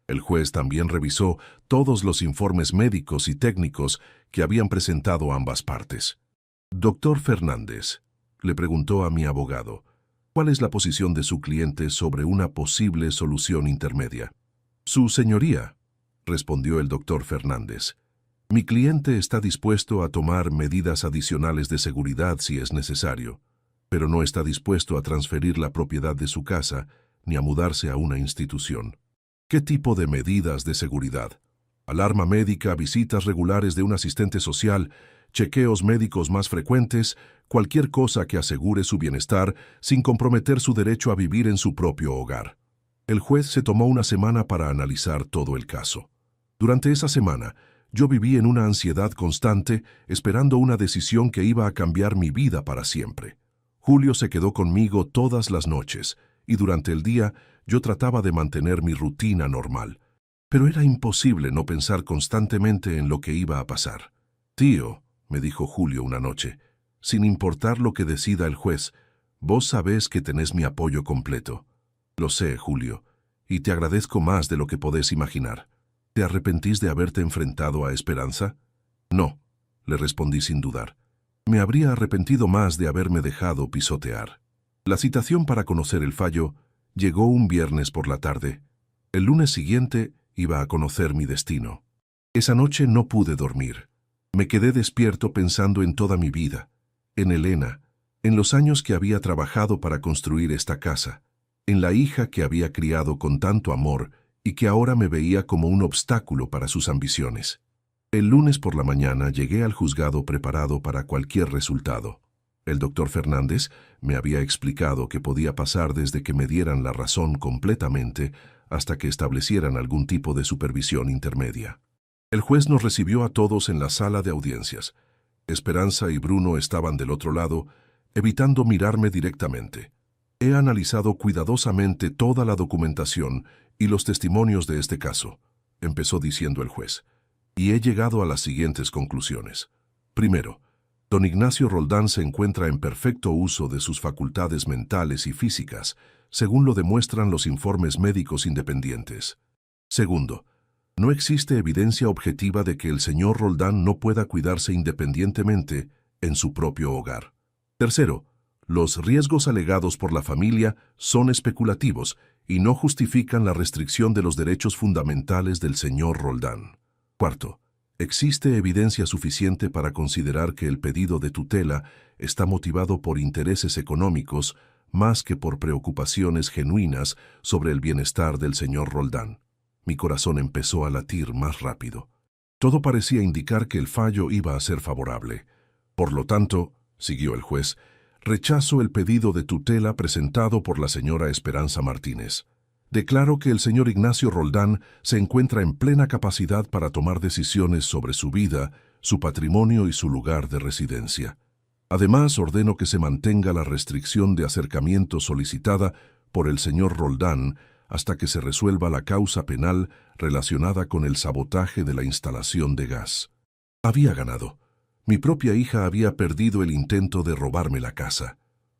El juez también revisó todos los informes médicos y técnicos que habían presentado ambas partes. Doctor Fernández, le preguntó a mi abogado, ¿cuál es la posición de su cliente sobre una posible solución intermedia? Su señoría, respondió el doctor Fernández. Mi cliente está dispuesto a tomar medidas adicionales de seguridad si es necesario, pero no está dispuesto a transferir la propiedad de su casa ni a mudarse a una institución. ¿Qué tipo de medidas de seguridad? Alarma médica, visitas regulares de un asistente social, chequeos médicos más frecuentes, cualquier cosa que asegure su bienestar sin comprometer su derecho a vivir en su propio hogar. El juez se tomó una semana para analizar todo el caso. Durante esa semana, yo viví en una ansiedad constante, esperando una decisión que iba a cambiar mi vida para siempre. Julio se quedó conmigo todas las noches, y durante el día yo trataba de mantener mi rutina normal. Pero era imposible no pensar constantemente en lo que iba a pasar. Tío, me dijo Julio una noche, sin importar lo que decida el juez, vos sabés que tenés mi apoyo completo. Lo sé, Julio, y te agradezco más de lo que podés imaginar. ¿Te arrepentís de haberte enfrentado a Esperanza? No, le respondí sin dudar. Me habría arrepentido más de haberme dejado pisotear. La citación para conocer el fallo llegó un viernes por la tarde. El lunes siguiente iba a conocer mi destino. Esa noche no pude dormir. Me quedé despierto pensando en toda mi vida, en Elena, en los años que había trabajado para construir esta casa, en la hija que había criado con tanto amor y que ahora me veía como un obstáculo para sus ambiciones. El lunes por la mañana llegué al juzgado preparado para cualquier resultado. El doctor Fernández me había explicado que podía pasar desde que me dieran la razón completamente hasta que establecieran algún tipo de supervisión intermedia. El juez nos recibió a todos en la sala de audiencias. Esperanza y Bruno estaban del otro lado, evitando mirarme directamente. He analizado cuidadosamente toda la documentación y los testimonios de este caso, empezó diciendo el juez, y he llegado a las siguientes conclusiones. Primero, don Ignacio Roldán se encuentra en perfecto uso de sus facultades mentales y físicas, según lo demuestran los informes médicos independientes. Segundo, no existe evidencia objetiva de que el señor Roldán no pueda cuidarse independientemente en su propio hogar. Tercero, los riesgos alegados por la familia son especulativos y no justifican la restricción de los derechos fundamentales del señor Roldán. Cuarto, existe evidencia suficiente para considerar que el pedido de tutela está motivado por intereses económicos más que por preocupaciones genuinas sobre el bienestar del señor Roldán. Mi corazón empezó a latir más rápido. Todo parecía indicar que el fallo iba a ser favorable. Por lo tanto, siguió el juez, rechazo el pedido de tutela presentado por la señora Esperanza Martínez. Declaro que el señor Ignacio Roldán se encuentra en plena capacidad para tomar decisiones sobre su vida, su patrimonio y su lugar de residencia. Además, ordeno que se mantenga la restricción de acercamiento solicitada por el señor Roldán hasta que se resuelva la causa penal relacionada con el sabotaje de la instalación de gas. Había ganado. Mi propia hija había perdido el intento de robarme la casa.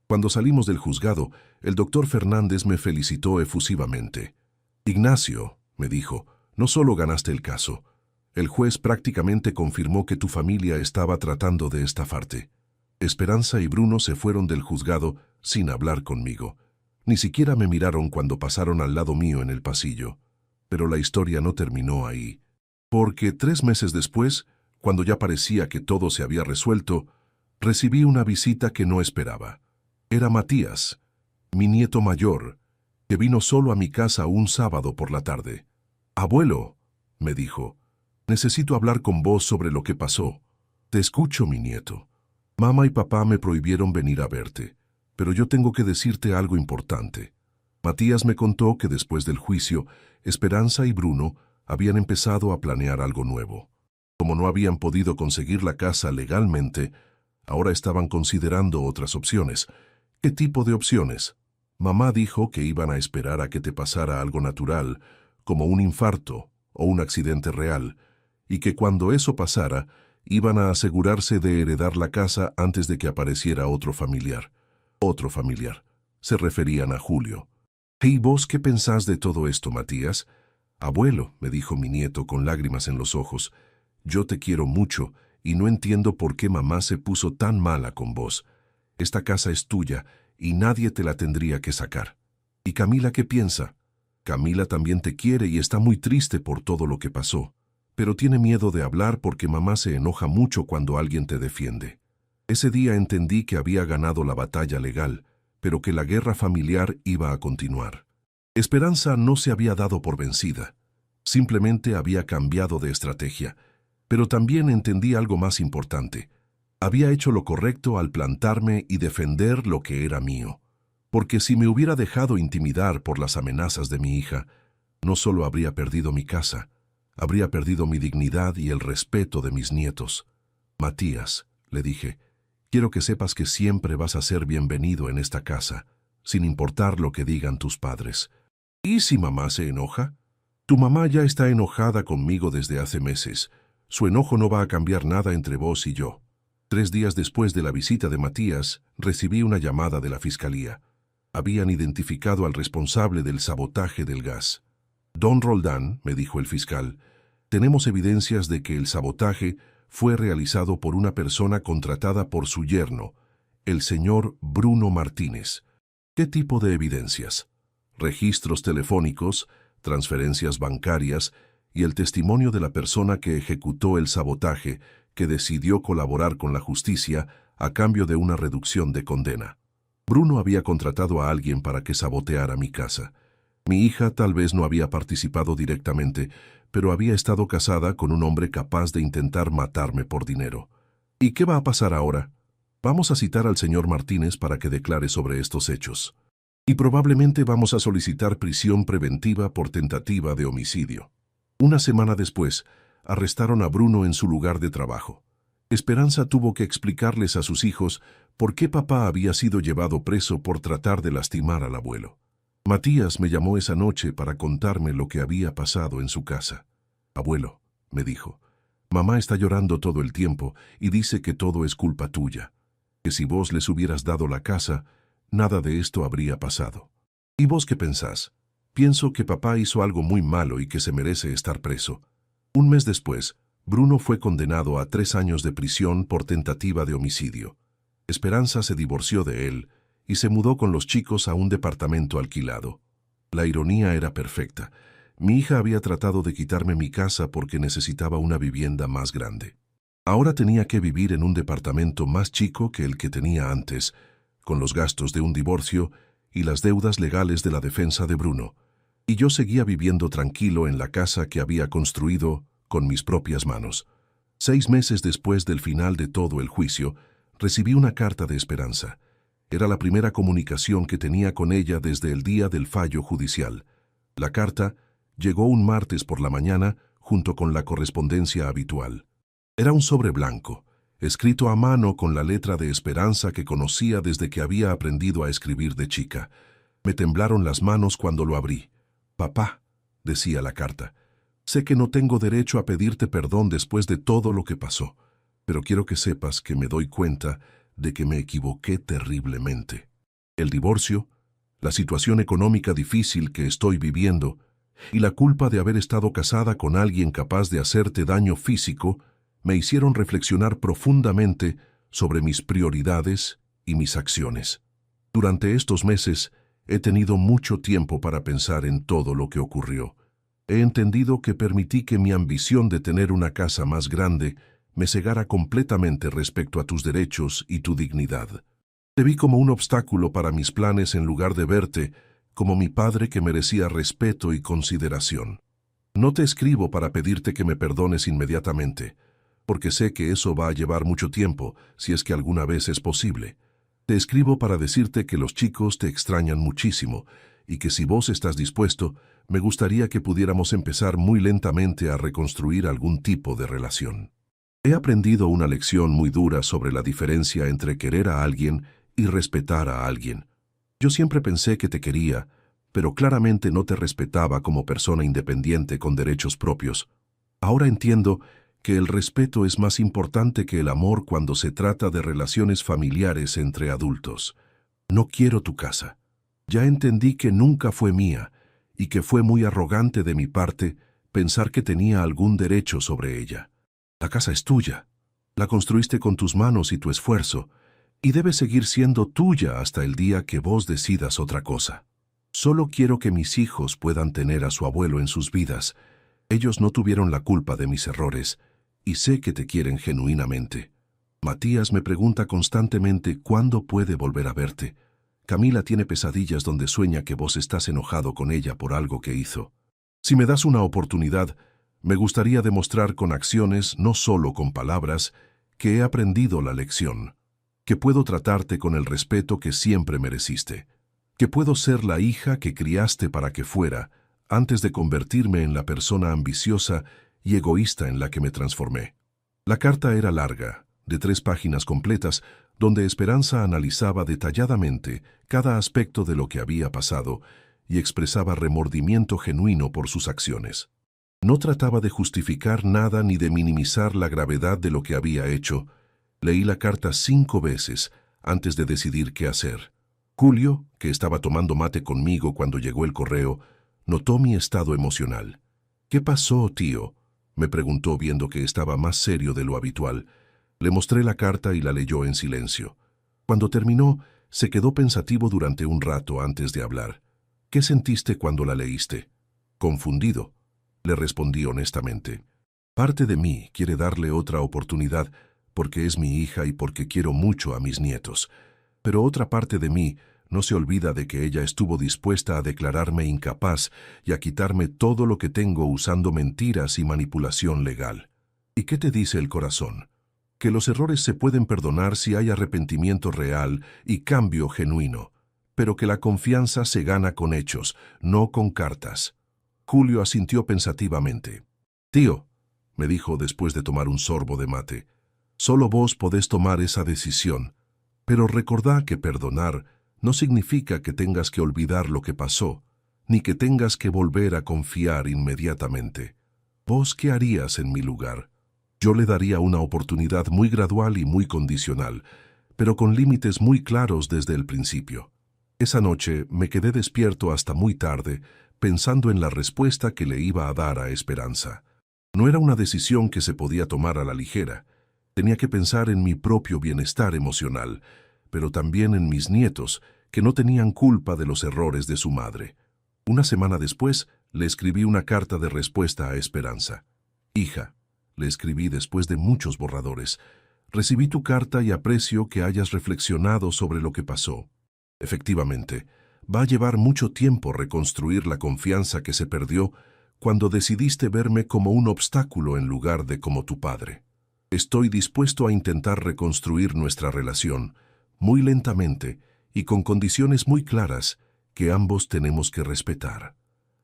Cuando salimos del juzgado, el doctor Fernández me felicitó efusivamente. Ignacio, me dijo, no solo ganaste el caso. El juez prácticamente confirmó que tu familia estaba tratando de estafarte. Esperanza y Bruno se fueron del juzgado sin hablar conmigo. Ni siquiera me miraron cuando pasaron al lado mío en el pasillo. Pero la historia no terminó ahí. Porque 3 meses después, cuando ya parecía que todo se había resuelto, recibí una visita que no esperaba. Era Matías, mi nieto mayor, que vino solo a mi casa un sábado por la tarde. «Abuelo», me dijo, «necesito hablar con vos sobre lo que pasó». «Te escucho, mi nieto. Mamá y papá me prohibieron venir a verte, pero yo tengo que decirte algo importante». Matías me contó que después del juicio, Esperanza y Bruno habían empezado a planear algo nuevo. Como no habían podido conseguir la casa legalmente, ahora estaban considerando otras opciones. ¿Qué tipo de opciones? Mamá dijo que iban a esperar a que te pasara algo natural, como un infarto o un accidente real, y que cuando eso pasara, iban a asegurarse de heredar la casa antes de que apareciera otro familiar. Otro familiar. Se referían a Julio. «¿Y vos qué pensás de todo esto, Matías?» «Abuelo», me dijo mi nieto con lágrimas en los ojos, «yo te quiero mucho y no entiendo por qué mamá se puso tan mala con vos. Esta casa es tuya y nadie te la tendría que sacar». «¿Y Camila qué piensa?» Camila también te quiere y está muy triste por todo lo que pasó, pero tiene miedo de hablar porque mamá se enoja mucho cuando alguien te defiende. Ese día entendí que había ganado la batalla legal, pero que la guerra familiar iba a continuar. Esperanza no se había dado por vencida, simplemente había cambiado de estrategia, pero también entendí algo más importante. Había hecho lo correcto al plantarme y defender lo que era mío, porque si me hubiera dejado intimidar por las amenazas de mi hija, no solo habría perdido mi casa, habría perdido mi dignidad y el respeto de mis nietos. Matías, le dije, quiero que sepas que siempre vas a ser bienvenido en esta casa, sin importar lo que digan tus padres. ¿Y si mamá se enoja? Tu mamá ya está enojada conmigo desde hace meses. Su enojo no va a cambiar nada entre vos y yo. 3 días después de la visita de Matías, recibí una llamada de la fiscalía. Habían identificado al responsable del sabotaje del gas. Don Roldán, me dijo el fiscal, tenemos evidencias de que el sabotaje fue realizado por una persona contratada por su yerno, el señor Bruno Martínez. ¿Qué tipo de evidencias? Registros telefónicos, transferencias bancarias y el testimonio de la persona que ejecutó el sabotaje, que decidió colaborar con la justicia a cambio de una reducción de condena. Bruno había contratado a alguien para que saboteara mi casa. Mi hija tal vez no había participado directamente, pero había estado casada con un hombre capaz de intentar matarme por dinero. ¿Y qué va a pasar ahora? Vamos a citar al señor Martínez para que declare sobre estos hechos. Y probablemente vamos a solicitar prisión preventiva por tentativa de homicidio. Una semana después, arrestaron a Bruno en su lugar de trabajo. Esperanza tuvo que explicarles a sus hijos por qué papá había sido llevado preso por tratar de lastimar al abuelo. Matías me llamó esa noche para contarme lo que había pasado en su casa. Abuelo, me dijo, mamá está llorando todo el tiempo y dice que todo es culpa tuya, que si vos les hubieras dado la casa, nada de esto habría pasado. ¿Y vos qué pensás? Pienso que papá hizo algo muy malo y que se merece estar preso. Un mes después, Bruno fue condenado a 3 años de prisión por tentativa de homicidio. Esperanza se divorció de él y se mudó con los chicos a un departamento alquilado. La ironía era perfecta. Mi hija había tratado de quitarme mi casa porque necesitaba una vivienda más grande. Ahora tenía que vivir en un departamento más chico que el que tenía antes, con los gastos de un divorcio y las deudas legales de la defensa de Bruno, y yo seguía viviendo tranquilo en la casa que había construido con mis propias manos. 6 meses después del final de todo el juicio, recibí una carta de Esperanza. Era la primera comunicación que tenía con ella desde el día del fallo judicial. La carta llegó un martes por la mañana junto con la correspondencia habitual. Era un sobre blanco, escrito a mano con la letra de Esperanza que conocía desde que había aprendido a escribir de chica. Me temblaron las manos cuando lo abrí. Papá, decía la carta, sé que no tengo derecho a pedirte perdón después de todo lo que pasó, pero quiero que sepas que me doy cuenta de que me equivoqué terriblemente. El divorcio, la situación económica difícil que estoy viviendo y la culpa de haber estado casada con alguien capaz de hacerte daño físico me hicieron reflexionar profundamente sobre mis prioridades y mis acciones. Durante estos meses he tenido mucho tiempo para pensar en todo lo que ocurrió. He entendido que permití que mi ambición de tener una casa más grande me cegara completamente respecto a tus derechos y tu dignidad. Te vi como un obstáculo para mis planes en lugar de verte como mi padre que merecía respeto y consideración. No te escribo para pedirte que me perdones inmediatamente, porque sé que eso va a llevar mucho tiempo, si es que alguna vez es posible. Te escribo para decirte que los chicos te extrañan muchísimo y que si vos estás dispuesto, me gustaría que pudiéramos empezar muy lentamente a reconstruir algún tipo de relación. He aprendido una lección muy dura sobre la diferencia entre querer a alguien y respetar a alguien. Yo siempre pensé que te quería, pero claramente no te respetaba como persona independiente con derechos propios. Ahora entiendo que el respeto es más importante que el amor cuando se trata de relaciones familiares entre adultos. No quiero tu casa. Ya entendí que nunca fue mía y que fue muy arrogante de mi parte pensar que tenía algún derecho sobre ella. La casa es tuya. La construiste con tus manos y tu esfuerzo, y debe seguir siendo tuya hasta el día que vos decidas otra cosa. Solo quiero que mis hijos puedan tener a su abuelo en sus vidas. Ellos no tuvieron la culpa de mis errores, y sé que te quieren genuinamente. Matías me pregunta constantemente cuándo puede volver a verte. Camila tiene pesadillas donde sueña que vos estás enojado con ella por algo que hizo. Si me das una oportunidad, me gustaría demostrar con acciones, no solo con palabras, que he aprendido la lección, que puedo tratarte con el respeto que siempre mereciste, que puedo ser la hija que criaste para que fuera, antes de convertirme en la persona ambiciosa y egoísta en la que me transformé. La carta era larga, de 3 páginas completas, donde Esperanza analizaba detalladamente cada aspecto de lo que había pasado y expresaba remordimiento genuino por sus acciones. No trataba de justificar nada ni de minimizar la gravedad de lo que había hecho. Leí la carta 5 veces antes de decidir qué hacer. Julio, que estaba tomando mate conmigo cuando llegó el correo, notó mi estado emocional. «¿Qué pasó, tío?», me preguntó viendo que estaba más serio de lo habitual. Le mostré la carta y la leyó en silencio. Cuando terminó, se quedó pensativo durante un rato antes de hablar. «¿Qué sentiste cuando la leíste?». «Confundido», le respondí honestamente. «Parte de mí quiere darle otra oportunidad porque es mi hija y porque quiero mucho a mis nietos. Pero otra parte de mí no se olvida de que ella estuvo dispuesta a declararme incapaz y a quitarme todo lo que tengo usando mentiras y manipulación legal. ¿Y qué te dice el corazón? Que los errores se pueden perdonar si hay arrepentimiento real y cambio genuino, pero que la confianza se gana con hechos, no con cartas». Julio asintió pensativamente. «Tío», me dijo después de tomar un sorbo de mate, «solo vos podés tomar esa decisión, pero recordá que perdonar no significa que tengas que olvidar lo que pasó, ni que tengas que volver a confiar inmediatamente. ¿Vos qué harías en mi lugar? Yo le daría una oportunidad muy gradual y muy condicional, pero con límites muy claros desde el principio». Esa noche me quedé despierto hasta muy tarde, pensando en la respuesta que le iba a dar a Esperanza. No era una decisión que se podía tomar a la ligera. Tenía que pensar en mi propio bienestar emocional, pero también en mis nietos, que no tenían culpa de los errores de su madre. Una semana después, le escribí una carta de respuesta a Esperanza. «Hija», le escribí después de muchos borradores, «recibí tu carta y aprecio que hayas reflexionado sobre lo que pasó. Efectivamente, va a llevar mucho tiempo reconstruir la confianza que se perdió cuando decidiste verme como un obstáculo en lugar de como tu padre. Estoy dispuesto a intentar reconstruir nuestra relación, muy lentamente y con condiciones muy claras que ambos tenemos que respetar.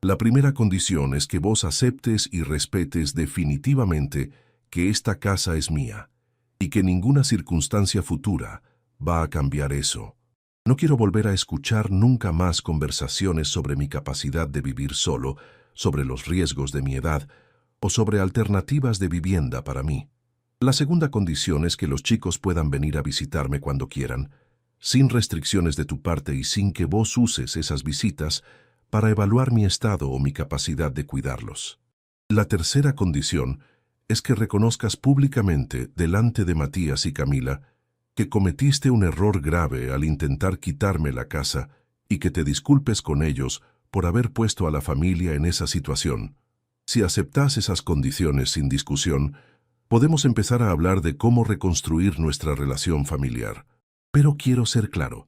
La primera condición es que vos aceptes y respetes definitivamente que esta casa es mía y que ninguna circunstancia futura va a cambiar eso. No quiero volver a escuchar nunca más conversaciones sobre mi capacidad de vivir solo, sobre los riesgos de mi edad o sobre alternativas de vivienda para mí. La segunda condición es que los chicos puedan venir a visitarme cuando quieran, sin restricciones de tu parte y sin que vos uses esas visitas para evaluar mi estado o mi capacidad de cuidarlos. La tercera condición es que reconozcas públicamente delante de Matías y Camila que cometiste un error grave al intentar quitarme la casa y que te disculpes con ellos por haber puesto a la familia en esa situación. Si aceptás esas condiciones sin discusión, podemos empezar a hablar de cómo reconstruir nuestra relación familiar. Pero quiero ser claro,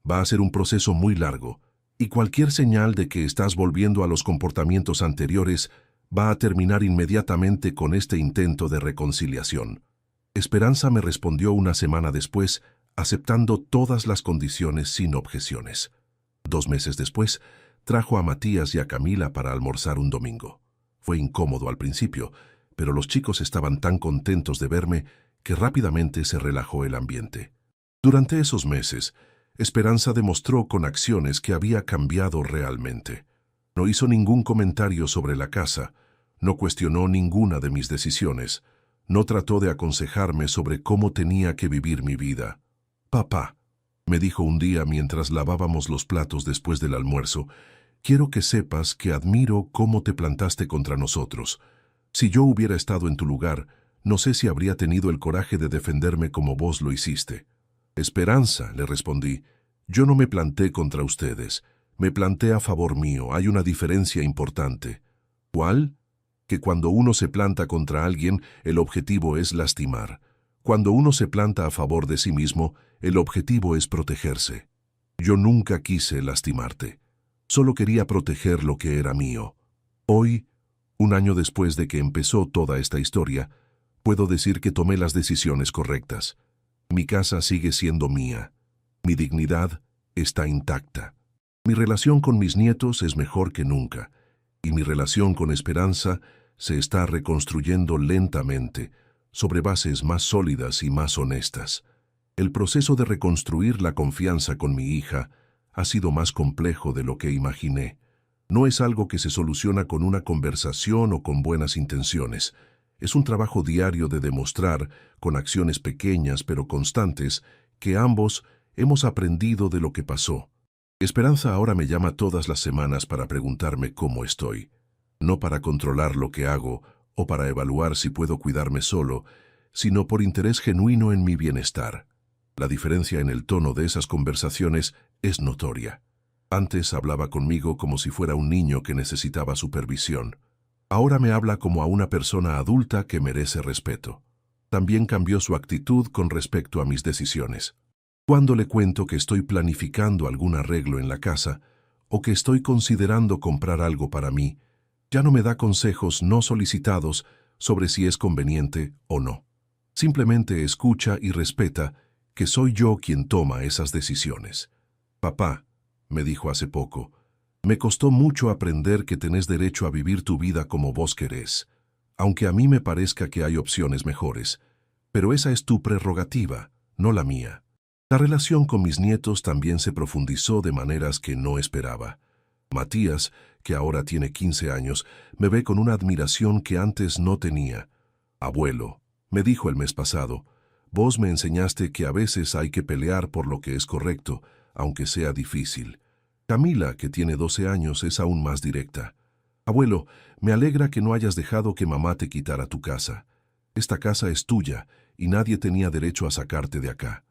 va a ser un proceso muy largo, y cualquier señal de que estás volviendo a los comportamientos anteriores va a terminar inmediatamente con este intento de reconciliación. Esperanza me respondió una semana después, aceptando todas las condiciones sin objeciones. 2 meses después, trajo a Matías y a Camila para almorzar un domingo. Fue incómodo al principio, pero los chicos estaban tan contentos de verme que rápidamente se relajó el ambiente. Durante esos meses, Esperanza demostró con acciones que había cambiado realmente. No hizo ningún comentario sobre la casa, no cuestionó ninguna de mis decisiones, no trató de aconsejarme sobre cómo tenía que vivir mi vida. «Papá», me dijo un día mientras lavábamos los platos después del almuerzo, «quiero que sepas que admiro cómo te plantaste contra nosotros. Si yo hubiera estado en tu lugar, no sé si habría tenido el coraje de defenderme como vos lo hiciste». «Esperanza», le respondí, «yo no me planté contra ustedes. Me planté a favor mío. Hay una diferencia importante. ¿Cuál? Que cuando uno se planta contra alguien, el objetivo es lastimar. Cuando uno se planta a favor de sí mismo, el objetivo es protegerse. Yo nunca quise lastimarte. Solo quería proteger lo que era mío. Hoy, un año después de que empezó toda esta historia, puedo decir que tomé las decisiones correctas. Mi casa sigue siendo mía. Mi dignidad está intacta. Mi relación con mis nietos es mejor que nunca, y mi relación con Esperanza se está reconstruyendo lentamente, sobre bases más sólidas y más honestas. El proceso de reconstruir la confianza con mi hija ha sido más complejo de lo que imaginé. No es algo que se soluciona con una conversación o con buenas intenciones. Es un trabajo diario de demostrar, con acciones pequeñas pero constantes, que ambos hemos aprendido de lo que pasó. Esperanza ahora me llama todas las semanas para preguntarme cómo estoy. No para controlar lo que hago o para evaluar si puedo cuidarme solo, sino por interés genuino en mi bienestar. La diferencia en el tono de esas conversaciones es notoria. Antes hablaba conmigo como si fuera un niño que necesitaba supervisión. Ahora me habla como a una persona adulta que merece respeto. También cambió su actitud con respecto a mis decisiones. Cuando le cuento que estoy planificando algún arreglo en la casa o que estoy considerando comprar algo para mí, ya no me da consejos no solicitados sobre si es conveniente o no. Simplemente escucha y respeta que soy yo quien toma esas decisiones. Papá, me dijo hace poco, me costó mucho aprender que tenés derecho a vivir tu vida como vos querés, aunque a mí me parezca que hay opciones mejores, pero esa es tu prerrogativa, no la mía. La relación con mis nietos también se profundizó de maneras que no esperaba. Matías, que ahora tiene 15 años, me ve con una admiración que antes no tenía. Abuelo, me dijo el mes pasado, vos me enseñaste que a veces hay que pelear por lo que es correcto, aunque sea difícil. Camila, que tiene 12 años, es aún más directa. Abuelo, me alegra que no hayas dejado que mamá te quitara tu casa. Esta casa es tuya y nadie tenía derecho a sacarte de acá.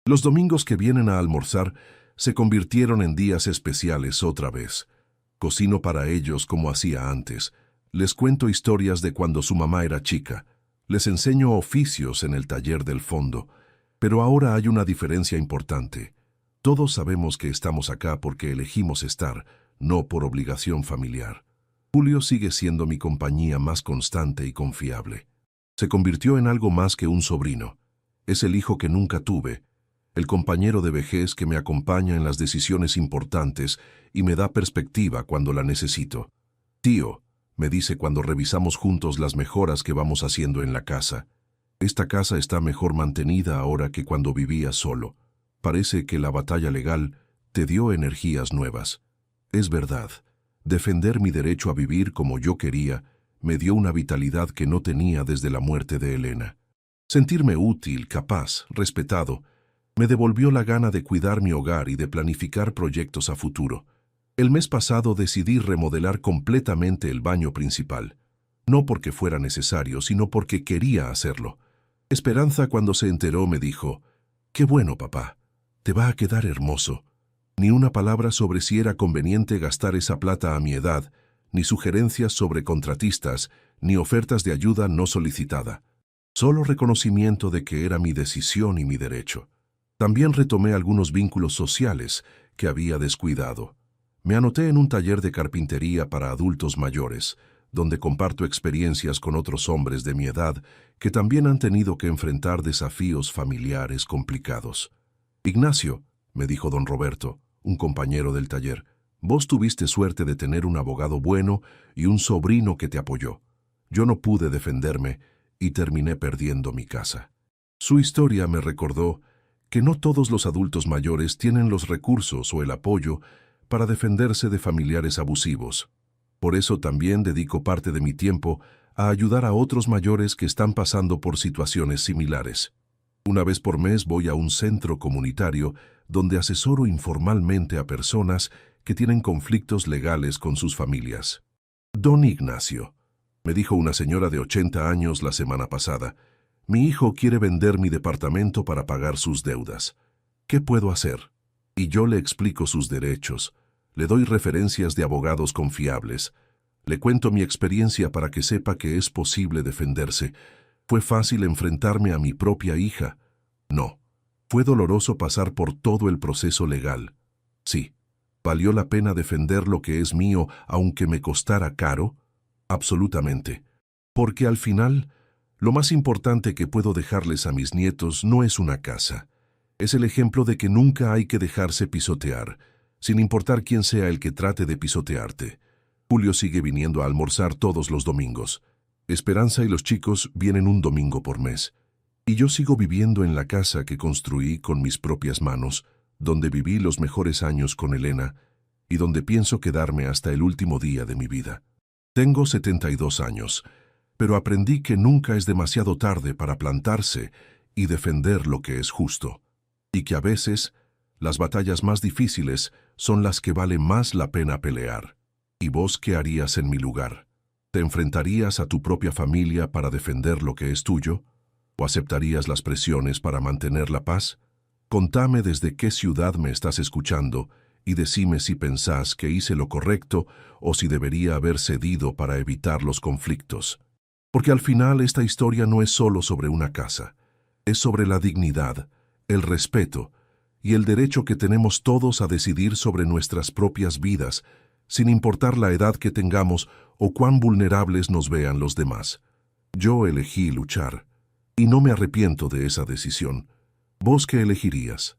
Los domingos que vienen a almorzar se convirtieron en días especiales otra vez. Cocino para ellos como hacía antes. Les cuento historias de cuando su mamá era chica. Les enseño oficios en el taller del fondo. Pero ahora hay una diferencia importante. Todos sabemos que estamos acá porque elegimos estar, no por obligación familiar. Julio sigue siendo mi compañía más constante y confiable. Se convirtió en algo más que un sobrino. Es el hijo que nunca tuve, el compañero de vejez que me acompaña en las decisiones importantes y me da perspectiva cuando la necesito. Tío, me dice cuando revisamos juntos las mejoras que vamos haciendo en la casa. Esta casa está mejor mantenida ahora que cuando vivía solo. Parece que la batalla legal te dio energías nuevas. Es verdad, defender mi derecho a vivir como yo quería me dio una vitalidad que no tenía desde la muerte de Elena. Sentirme útil, capaz, respetado, me devolvió la gana de cuidar mi hogar y de planificar proyectos a futuro. El mes pasado decidí remodelar completamente el baño principal. No porque fuera necesario, sino porque quería hacerlo. Esperanza, cuando se enteró, me dijo, «Qué bueno, papá, te va a quedar hermoso». Ni una palabra sobre si era conveniente gastar esa plata a mi edad, ni sugerencias sobre contratistas, ni ofertas de ayuda no solicitada. Solo reconocimiento de que era mi decisión y mi derecho. También retomé algunos vínculos sociales que había descuidado. Me anoté en un taller de carpintería para adultos mayores, donde comparto experiencias con otros hombres de mi edad que también han tenido que enfrentar desafíos familiares complicados. «Ignacio», me dijo don Roberto, un compañero del taller, «vos tuviste suerte de tener un abogado bueno y un sobrino que te apoyó. Yo no pude defenderme y terminé perdiendo mi casa». Su historia me recordó que no todos los adultos mayores tienen los recursos o el apoyo para defenderse de familiares abusivos. Por eso también dedico parte de mi tiempo a ayudar a otros mayores que están pasando por situaciones similares. Una vez por mes voy a un centro comunitario donde asesoro informalmente a personas que tienen conflictos legales con sus familias. «Don Ignacio», me dijo una señora de 80 años la semana pasada, «mi hijo quiere vender mi departamento para pagar sus deudas. ¿Qué puedo hacer?». Y yo le explico sus derechos, Le doy referencias de abogados confiables. Le cuento mi experiencia para que sepa que es posible defenderse. ¿Fue fácil enfrentarme a mi propia hija? No. ¿Fue doloroso pasar por todo el proceso legal? Sí. ¿Valió la pena defender lo que es mío aunque me costara caro? Absolutamente. Porque al final, lo más importante que puedo dejarles a mis nietos no es una casa. Es el ejemplo de que nunca hay que dejarse pisotear, sin importar quién sea el que trate de pisotearte. Julio sigue viniendo a almorzar todos los domingos. Esperanza y los chicos vienen un domingo por mes. Y yo sigo viviendo en la casa que construí con mis propias manos, donde viví los mejores años con Elena y donde pienso quedarme hasta el último día de mi vida. Tengo 72 años, pero aprendí que nunca es demasiado tarde para plantarse y defender lo que es justo, y que a veces las batallas más difíciles son las que vale más la pena pelear. ¿Y vos qué harías en mi lugar? ¿Te enfrentarías a tu propia familia para defender lo que es tuyo? ¿O aceptarías las presiones para mantener la paz? Contame desde qué ciudad me estás escuchando y decime si pensás que hice lo correcto o si debería haber cedido para evitar los conflictos. Porque al final esta historia no es solo sobre una casa, es sobre la dignidad, el respeto y el derecho que tenemos todos a decidir sobre nuestras propias vidas, sin importar la edad que tengamos o cuán vulnerables nos vean los demás. Yo elegí luchar, y no me arrepiento de esa decisión. ¿Vos qué elegirías?